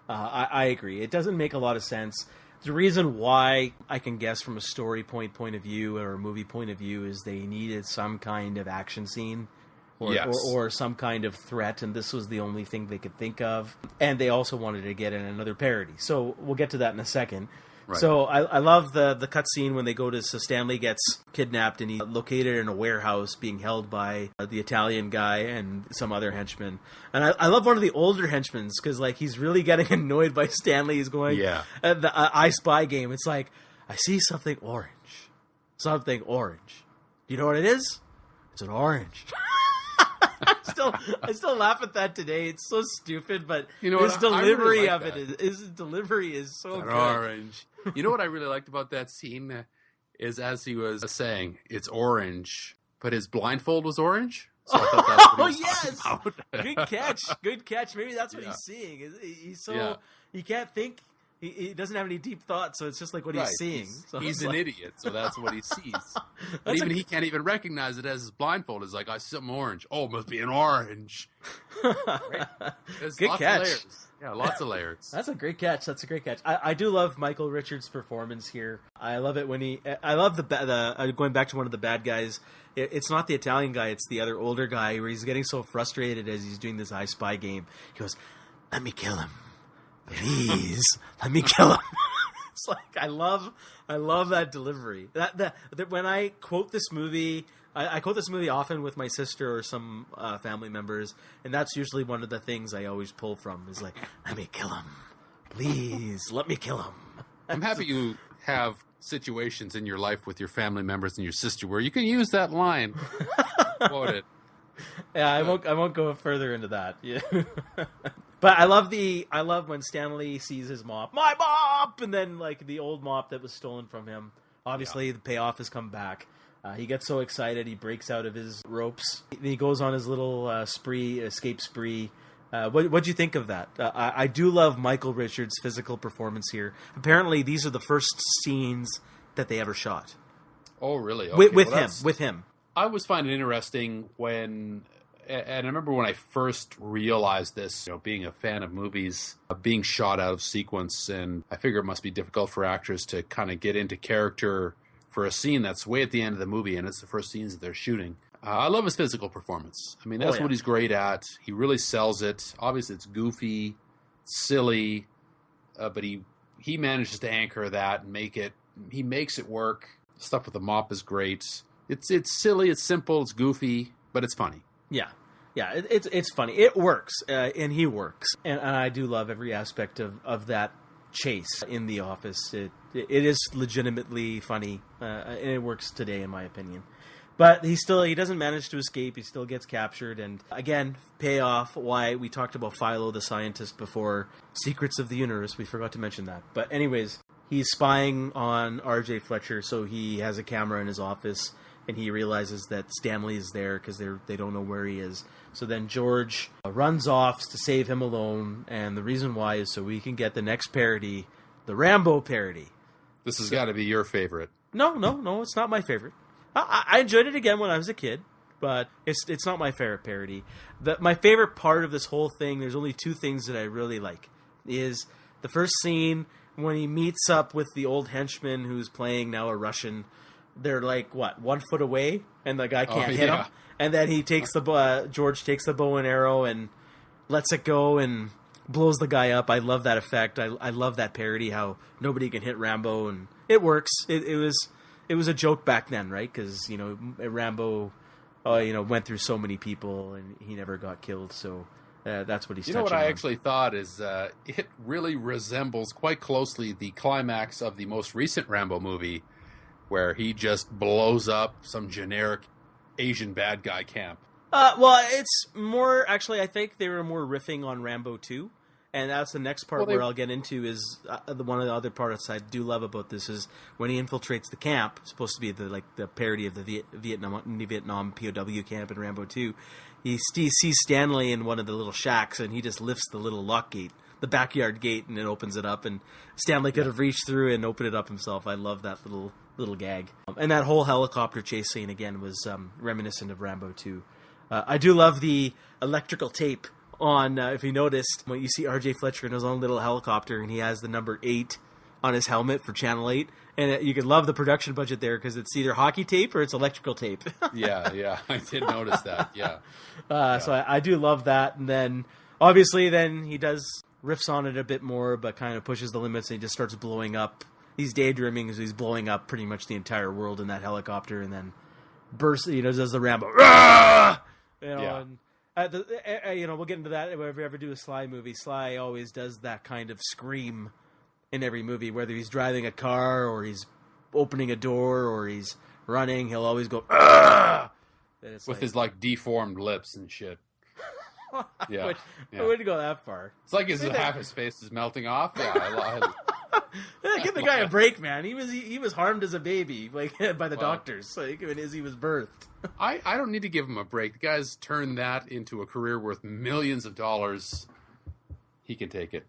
I agree. It doesn't make a lot of sense. The reason why I can guess from a story point of view or a movie point of view is they needed some kind of action scene or some kind of threat, and this was the only thing they could think of. And they also wanted to get in another parody. So we'll get to that in a second. Right. So I love the cut scene when they go to, so Stanley gets kidnapped and he's located in a warehouse being held by the Italian guy and some other henchmen. And I love one of the older henchmen because like he's really getting annoyed by Stanley. He's going, the I Spy game. It's like, I see something orange. Something orange. Do you know what it is? It's an orange. I still laugh at that today. It's so stupid, but his delivery of it is so good. Orange. You know what I really liked about that scene is as he was saying, it's orange, but his blindfold was orange. So I thought that's what he was talking about. Good catch. Maybe that's what he's seeing. He's so he can't think. He doesn't have any deep thought, so it's just like what he's seeing. He's an idiot, so that's what he sees. But even he can't even recognize it as his blindfold. It's like, I see something orange. Oh, it must be an orange. Right? Good catch. Of layers. Yeah, lots of layers. That's a great catch. I do love Michael Richards' performance here. I love it when I love the going back to one of the bad guys. It's not the Italian guy. It's the other older guy where he's getting so frustrated as he's doing this I Spy game. He goes, "Let me kill him. Please, let me kill him." It's like I love that delivery. That when I quote this movie, I quote this movie often with my sister or some family members, and that's usually one of the things I always pull from. Is like, "Let me kill him, please, let me kill him." I'm happy you have situations in your life with your family members and your sister where you can use that line. Quote it. Yeah, I won't go further into that. Yeah. But I love when Stanley sees his mop, my mop, and then like the old mop that was stolen from him. Obviously, the payoff has come back. He gets so excited, he breaks out of his ropes. He goes on his little escape spree. What'd you think of that? I do love Michael Richards' physical performance here. Apparently, these are the first scenes that they ever shot. Oh, really? Okay. With him. I always find it interesting when. And I remember when I first realized this, being a fan of movies, being shot out of sequence, and I figure it must be difficult for actors to kind of get into character for a scene that's way at the end of the movie, and it's the first scenes that they're shooting. I love his physical performance. I mean, that's what he's great at. He really sells it. Obviously, it's goofy, silly, but he manages to anchor that and make it. He makes it work. Stuff with the mop is great. It's silly, it's simple, it's goofy, but it's funny. Yeah, it's funny. It works, and he works. And I do love every aspect of that chase in the office. It is legitimately funny, and it works today, in my opinion. But he doesn't manage to escape. He still gets captured. And again, payoff why we talked about Philo the scientist before. Secrets of the Universe. We forgot to mention that. But anyways, he's spying on R.J. Fletcher, so he has a camera in his office. And he realizes that Stanley is there because they don't know where he is. So then George runs off to save him alone. And the reason why is so we can get the next parody, the Rambo parody. This has got to be your favorite. No, it's not my favorite. I enjoyed it again when I was a kid, but it's not my favorite parody. My favorite part of this whole thing, there's only two things that I really like, is the first scene when he meets up with the old henchman who's playing now a Russian. they're like, what, 1 foot away, and the guy can't hit him. And then he takes George takes the bow and arrow and lets it go and blows the guy up. I love that effect. I love that parody, how nobody can hit Rambo, and it works. It was a joke back then, right? Because, Rambo, went through so many people, and he never got killed, so that's what he's touching on. What I actually thought is it really resembles quite closely the climax of the most recent Rambo movie, where he just blows up some generic Asian bad guy camp. Well, it's more, actually, I think they were more riffing on Rambo 2. And that's the next part where I'll get into is one of the other parts I do love about this is when he infiltrates the camp. It's supposed to be the parody of the Vietnam POW camp in Rambo 2. He sees Stanley in one of the little shacks, and he just lifts the little lock gate, the backyard gate, and it opens it up. And Stanley could have reached through and opened it up himself. I love that little gag. And that whole helicopter chase scene again was reminiscent of Rambo 2. I do love the electrical tape on, if you noticed, when you see R.J. Fletcher in his own little helicopter, and he has the number 8 on his helmet for Channel 8, and you could love the production budget there, because it's either hockey tape or it's electrical tape. yeah, I did notice that, yeah. So I do love that, and then, obviously, then he does riffs on it a bit more, but kind of pushes the limits, and he just starts blowing up. He's daydreaming as he's blowing up pretty much the entire world in that helicopter, and then bursts, does the Rambo, and we'll get into that if we ever do a Sly movie. Sly always does that kind of scream in every movie, whether he's driving a car or he's opening a door or he's running. He'll always go, "Argh!" With his deformed lips and shit. I wouldn't go that far. It's like half his face is melting off. Yeah, give the guy a break, man. He was harmed as a baby, by the doctors, even as he was birthed. I don't need to give him a break. The guy's turned that into a career worth millions of dollars. He can take it.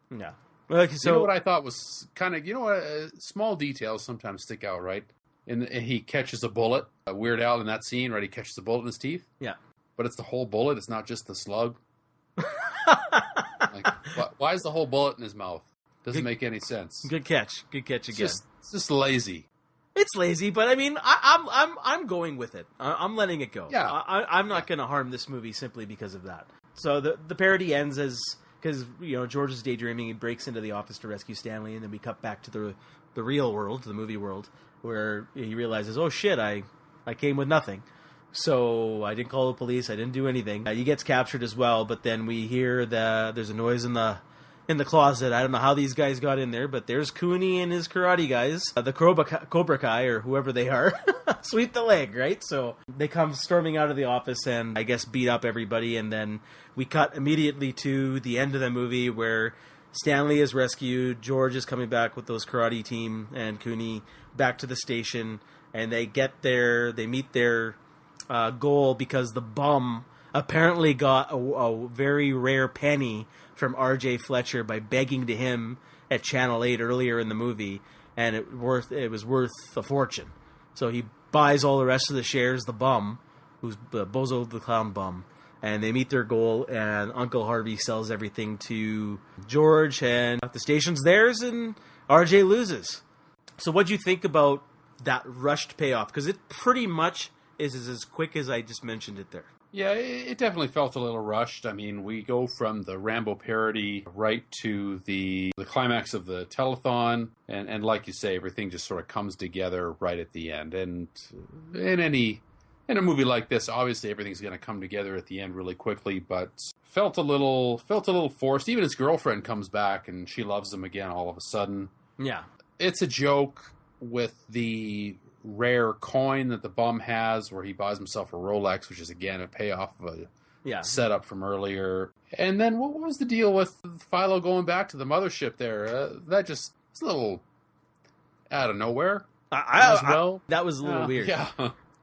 Yeah. So what I thought was kind of, small details sometimes stick out, right? And he catches a bullet. Weird Al in that scene, right? He catches a bullet in his teeth. Yeah. But it's the whole bullet. It's not just the slug. Why is the whole bullet in his mouth? Doesn't make any sense. Good catch again. It's just lazy. It's lazy, but I mean, I'm going with it. I'm letting it go. Yeah. I'm not going to harm this movie simply because of that. So the parody ends because George is daydreaming. He breaks into the office to rescue Stanley, and then we cut back to the real world, the movie world, where he realizes, oh shit, I came with nothing. So I didn't call the police. I didn't do anything. He gets captured as well, but then we hear there's a noise in the closet. I don't know how these guys got in there, but there's Cooney and his karate guys, the Cobra Kai or whoever they are, sweep the leg, right? So they come storming out of the office and I guess beat up everybody, and then we cut immediately to the end of the movie where Stanley is rescued, George is coming back with those karate team and Cooney back to the station, and they get there, they meet their goal because the bum apparently got a very rare penny from R.J. Fletcher by begging to him at Channel 8 earlier in the movie, and it was worth a fortune. So he buys all the rest of the shares, the bum, who's Bozo the Clown Bum, and they meet their goal, and Uncle Harvey sells everything to George, and the station's theirs, and R.J. loses. So what'd you think about that rushed payoff? Because it pretty much is as quick as I just mentioned it there. Yeah, it definitely felt a little rushed. I mean, we go from the Rambo parody right to the climax of the telethon, and like you say, everything just sort of comes together right at the end. And in a movie like this, obviously everything's going to come together at the end really quickly, but felt a little forced. Even his girlfriend comes back and she loves him again all of a sudden. Yeah, it's a joke with the rare coin that the bum has where he buys himself a Rolex, which is again a payoff of a setup from earlier. And then what was the deal with Philo going back to the mothership there? That just, it's a little out of nowhere. That was a little weird. Yeah.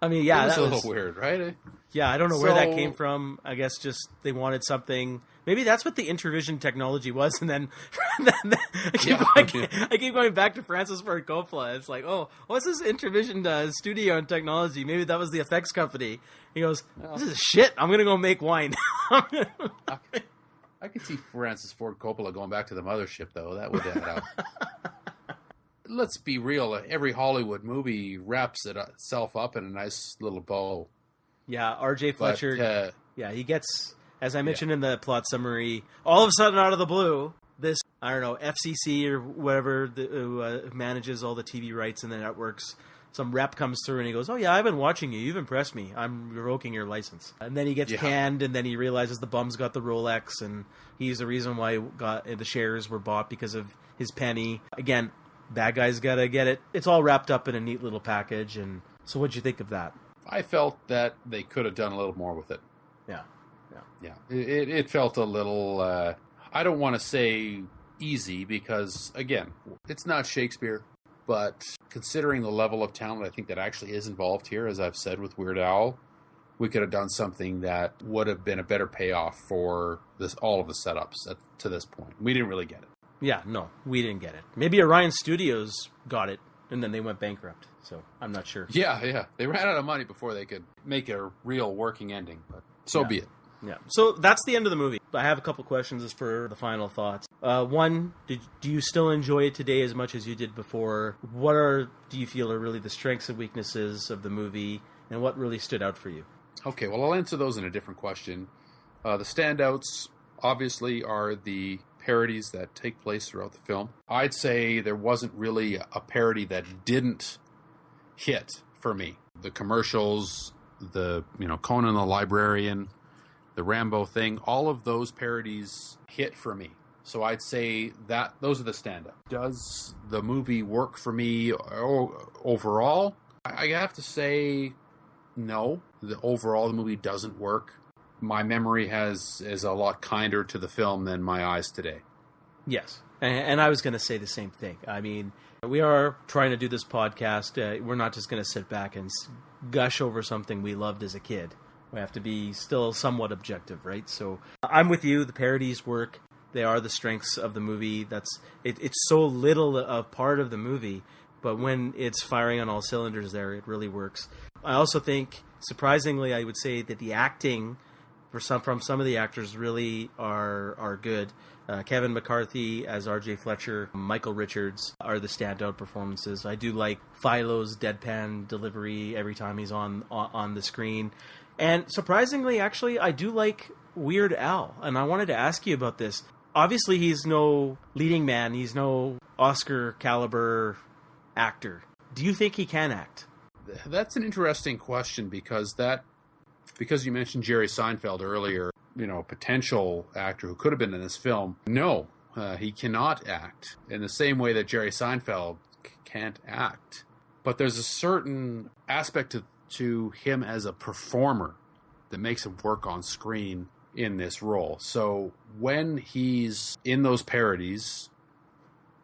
I mean, yeah, that was a little weird, right? Yeah, I don't know where that came from. I guess just they wanted something. Maybe that's what the Intervision technology was, and then I keep going back to Francis Ford Coppola. It's like, oh, what's this Intervision studio and technology? Maybe that was the effects company. He goes, this is shit. I'm gonna go make wine. I could see Francis Ford Coppola going back to the mothership, though. That would add up. let's be real. Every Hollywood movie wraps itself up in a nice little bow. Yeah, R.J. Fletcher. But, he gets, as I mentioned in the plot summary, all of a sudden out of the blue, this, I don't know, FCC or whatever who manages all the TV rights in the networks, some rep comes through and he goes, "Oh yeah, I've been watching you. You've impressed me. I'm revoking your license." And then he gets canned, and then he realizes the bum's got the Rolex, and he's the reason why the shares were bought because of his penny. Again, bad guy's got to get it. It's all wrapped up in a neat little package. And so what'd you think of that? I felt that they could have done a little more with it. Yeah. It felt a little, I don't want to say easy because, again, it's not Shakespeare. But considering the level of talent I think that actually is involved here, as I've said with Weird Al, we could have done something that would have been a better payoff for all of the setups to this point. We didn't really get it. Yeah, no, we didn't get it. Maybe Orion Studios got it, and then they went bankrupt. So I'm not sure. Yeah. They ran out of money before they could make a real working ending. But so be it. Yeah. So that's the end of the movie. I have a couple questions as for the final thoughts. One, do you still enjoy it today as much as you did before? What do you feel are really the strengths and weaknesses of the movie, and what really stood out for you? Okay, well, I'll answer those in a different question. The standouts, obviously, are the parodies that take place throughout the film. I'd say there wasn't really a parody that didn't hit for me. The commercials, the Conan the Librarian, the Rambo thing, all of those parodies hit for me. So I'd say that those are the standouts. Does the movie work for me overall? I have to say no. Overall, the movie doesn't work. My memory is a lot kinder to the film than my eyes today. Yes. And I was going to say the same thing. I mean, we are trying to do this podcast. We're not just going to sit back and gush over something we loved as a kid. We have to be still somewhat objective, right? So I'm with you. The parodies work. They are the strengths of the movie. It's so little a part of the movie, but when it's firing on all cylinders there, it really works. I also think, surprisingly, I would say that the acting from some of the actors really are good. Kevin McCarthy as R.J. Fletcher, Michael Richards are the standout performances. I do like Philo's deadpan delivery every time he's on the screen. And surprisingly, actually, I do like Weird Al. And I wanted to ask you about this. Obviously, he's no leading man. He's no Oscar caliber actor. Do you think he can act? That's an interesting question because you mentioned Jerry Seinfeld earlier, potential actor who could have been in this film. No, he cannot act in the same way that Jerry Seinfeld can't act. But there's a certain aspect to him as a performer that makes him work on screen in this role. So when he's in those parodies,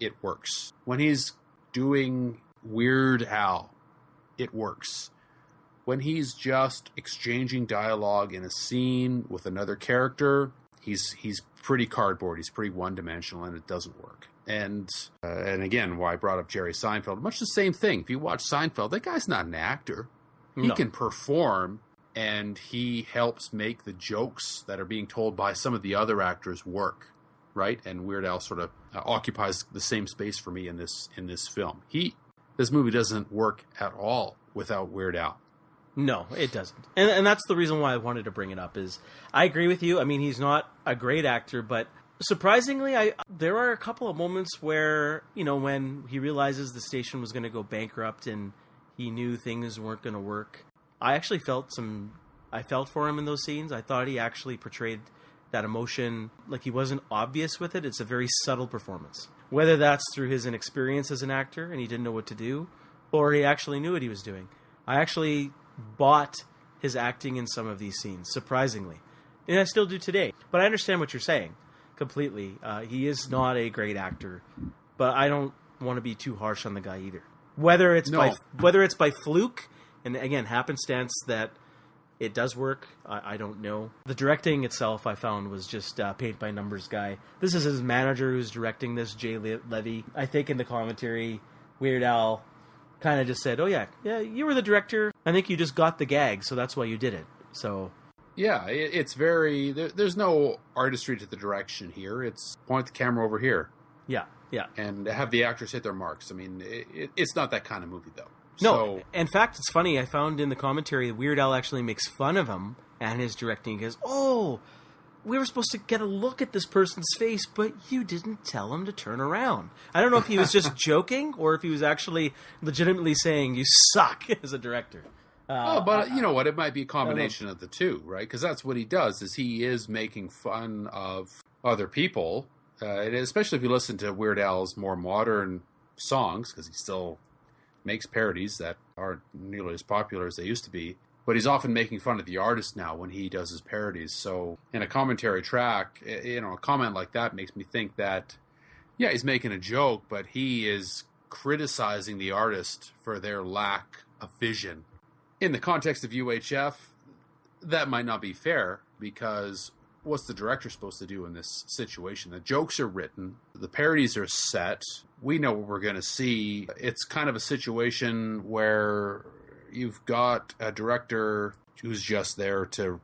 it works. When he's doing Weird Al, it works. When he's just exchanging dialogue in a scene with another character, he's pretty cardboard. He's pretty one-dimensional, and it doesn't work. And again, why I brought up Jerry Seinfeld, much the same thing. If you watch Seinfeld, that guy's not an actor. He can perform, and he helps make the jokes that are being told by some of the other actors work, right? And Weird Al sort of occupies the same space for me in this film. This movie doesn't work at all without Weird Al. No, it doesn't. And that's the reason why I wanted to bring it up is I agree with you. I mean, he's not a great actor, but surprisingly, there are a couple of moments where, when he realizes the station was going to go bankrupt and he knew things weren't going to work, I actually felt for him in those scenes. I thought he actually portrayed that emotion like he wasn't obvious with it. It's a very subtle performance. Whether that's through his inexperience as an actor and he didn't know what to do, or he actually knew what he was doing. I actually bought his acting in some of these scenes, surprisingly. And I still do today. But I understand what you're saying completely. He is not a great actor, but I don't want to be too harsh on the guy either. Whether it's by fluke, and again, happenstance that it does work, I don't know. The directing itself, I found, was just paint-by-numbers guy. This is his manager who's directing this, Jay Levy. I think in the commentary, Weird Al kind of just said, "Oh yeah, you were the director. I think you just got the gag, so that's why you did it." So yeah, it's very. There's no artistry to the direction here. It's point the camera over here. Yeah, Yeah. And have the actors hit their marks. I mean, it's not that kind of movie, though. No, So, in fact, it's funny. I found in the commentary, Weird Al actually makes fun of him and his directing. He goes, "Oh, we were supposed to get a look at this person's face, but you didn't tell him to turn around." I don't know if he was just joking or if he was actually legitimately saying, "You suck" as a director. but you know what? It might be a combination of the two, right? Because that's what he does, is he is making fun of other people. And especially if you listen to Weird Al's more modern songs, because he still makes parodies that aren't nearly as popular as they used to be. But he's often making fun of the artist now when he does his parodies. So in a commentary track, a comment like that makes me think that, yeah, he's making a joke, but he is criticizing the artist for their lack of vision. In the context of UHF, that might not be fair, because what's the director supposed to do in this situation? The jokes are written, the parodies are set, we know what we're going to see. It's kind of a situation where you've got a director who's just there to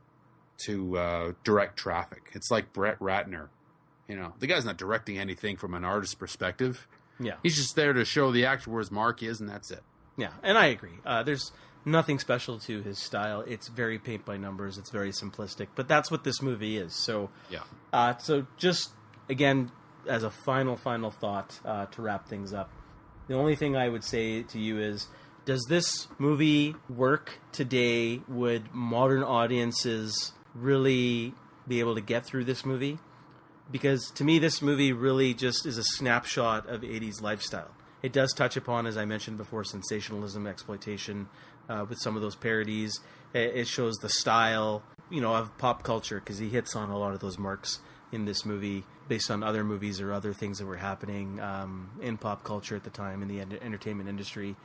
direct traffic. It's like Brett Ratner. The guy's not directing anything from an artist's perspective. Yeah. He's just there to show the actor where his mark is, and that's it. Yeah, and I agree. There's nothing special to his style. It's very paint by numbers. It's very simplistic, but that's what this movie is. So, yeah. So just again, as a final thought to wrap things up, the only thing I would say to you is, does this movie work today? Would modern audiences really be able to get through this movie? Because to me, this movie really just is a snapshot of 80s lifestyle. It does touch upon, as I mentioned before, sensationalism, exploitation, with some of those parodies. It shows the style, of pop culture, because he hits on a lot of those marks in this movie based on other movies or other things that were happening in pop culture at the time in the entertainment industry.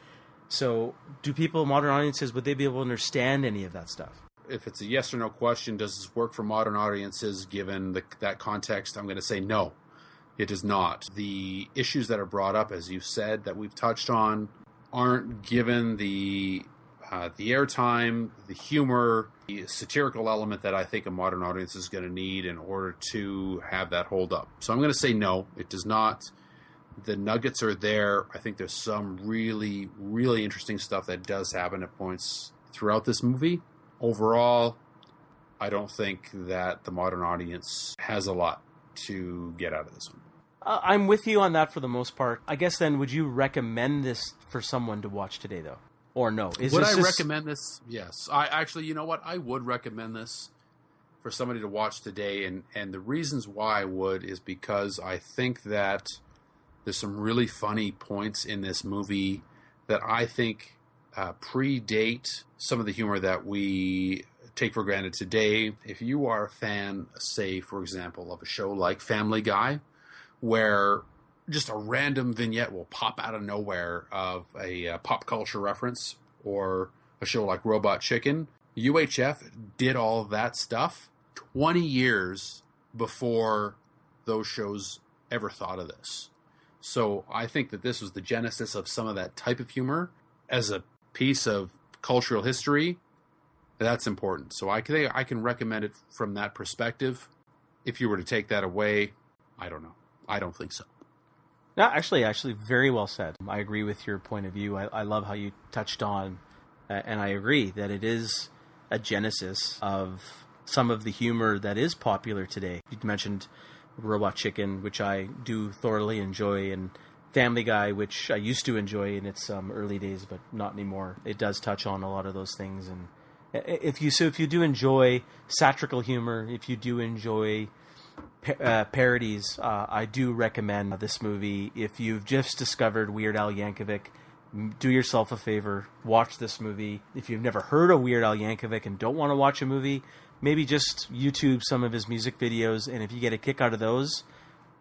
So do modern audiences, would they be able to understand any of that stuff? If it's a yes or no question, does this work for modern audiences given that context? I'm going to say no, it does not. The issues that are brought up, as you said, that we've touched on, aren't given the airtime, the humor, the satirical element that I think a modern audience is going to need in order to have that hold up. So I'm going to say no, it does not. The nuggets are there. I think there's some really, really interesting stuff that does happen at points throughout this movie. Overall, I don't think that the modern audience has a lot to get out of this one. I'm with you on that for the most part. I guess then, would you recommend this for someone to watch today, though? Or no? Would I recommend this? Yes. You know what? I would recommend this for somebody to watch today. And the reasons why I would is because I think that there's some really funny points in this movie that I think predate some of the humor that we take for granted today. If you are a fan, say, for example, of a show like Family Guy, where just a random vignette will pop out of nowhere of a pop culture reference, or a show like Robot Chicken, UHF did all of that stuff 20 years before those shows ever thought of this. So I think that this was the genesis of some of that type of humor as a piece of cultural history. That's important. So I can recommend it from that perspective. If you were to take that away, I don't know. I don't think so. No, actually, very well said. I agree with your point of view. I love how you touched on, and I agree that it is a genesis of some of the humor that is popular today. You mentioned Robot Chicken, which I do thoroughly enjoy, and Family Guy, which I used to enjoy in its early days, but not anymore. It does touch on a lot of those things, and if you do enjoy satirical humor, if you do enjoy parodies, I do recommend this movie. If you've just discovered Weird Al Yankovic, do yourself a favor, watch this movie. If you've never heard of Weird Al Yankovic and don't want to watch a movie, maybe just YouTube some of his music videos, and if you get a kick out of those,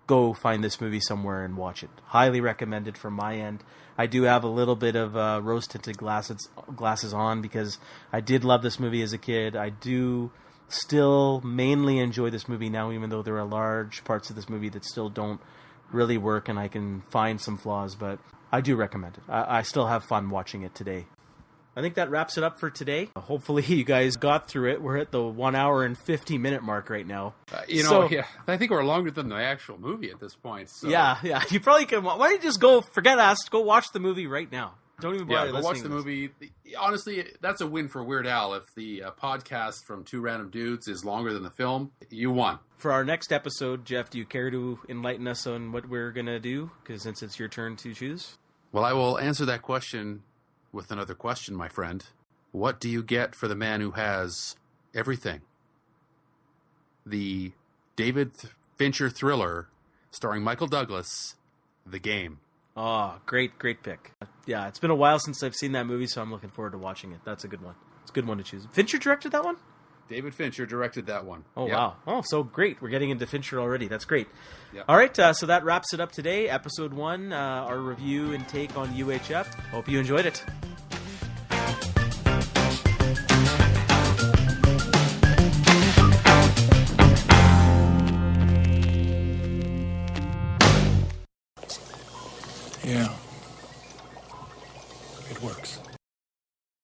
go find this movie somewhere and watch it. Highly recommended from my end. I do have a little bit of rose-tinted glasses on because I did love this movie as a kid. I do still mainly enjoy this movie now, even though there are large parts of this movie that still don't really work and I can find some flaws, but I do recommend it. I still have fun watching it today. I think that wraps it up for today. Hopefully you guys got through it. We're at the 1 hour and 50 minute mark right now. I think we're longer than the actual movie at this point. So. Yeah. You probably can. Why don't you just go, forget us, go watch the movie right now. Don't even bother listening watch the movie. Honestly, that's a win for Weird Al. If the podcast from Two Random Dudes is longer than the film, you won. For our next episode, Jeff, do you care to enlighten us on what we're going to do? Because since it's your turn to choose. Well, I will answer that question with another question, my friend. What do you get for the man who has everything? The David Fincher thriller starring Michael Douglas, The Game. Oh, great pick. Yeah, it's been a while since I've seen that movie, so I'm looking forward to watching it. That's a good one. It's a good one to choose. Fincher directed that one? David Fincher directed that one. Oh, yep. Wow. Oh, so great. We're getting into Fincher already. That's great. Yep. All right, so that wraps it up today. Episode 1, our review and take on UHF. Hope you enjoyed it.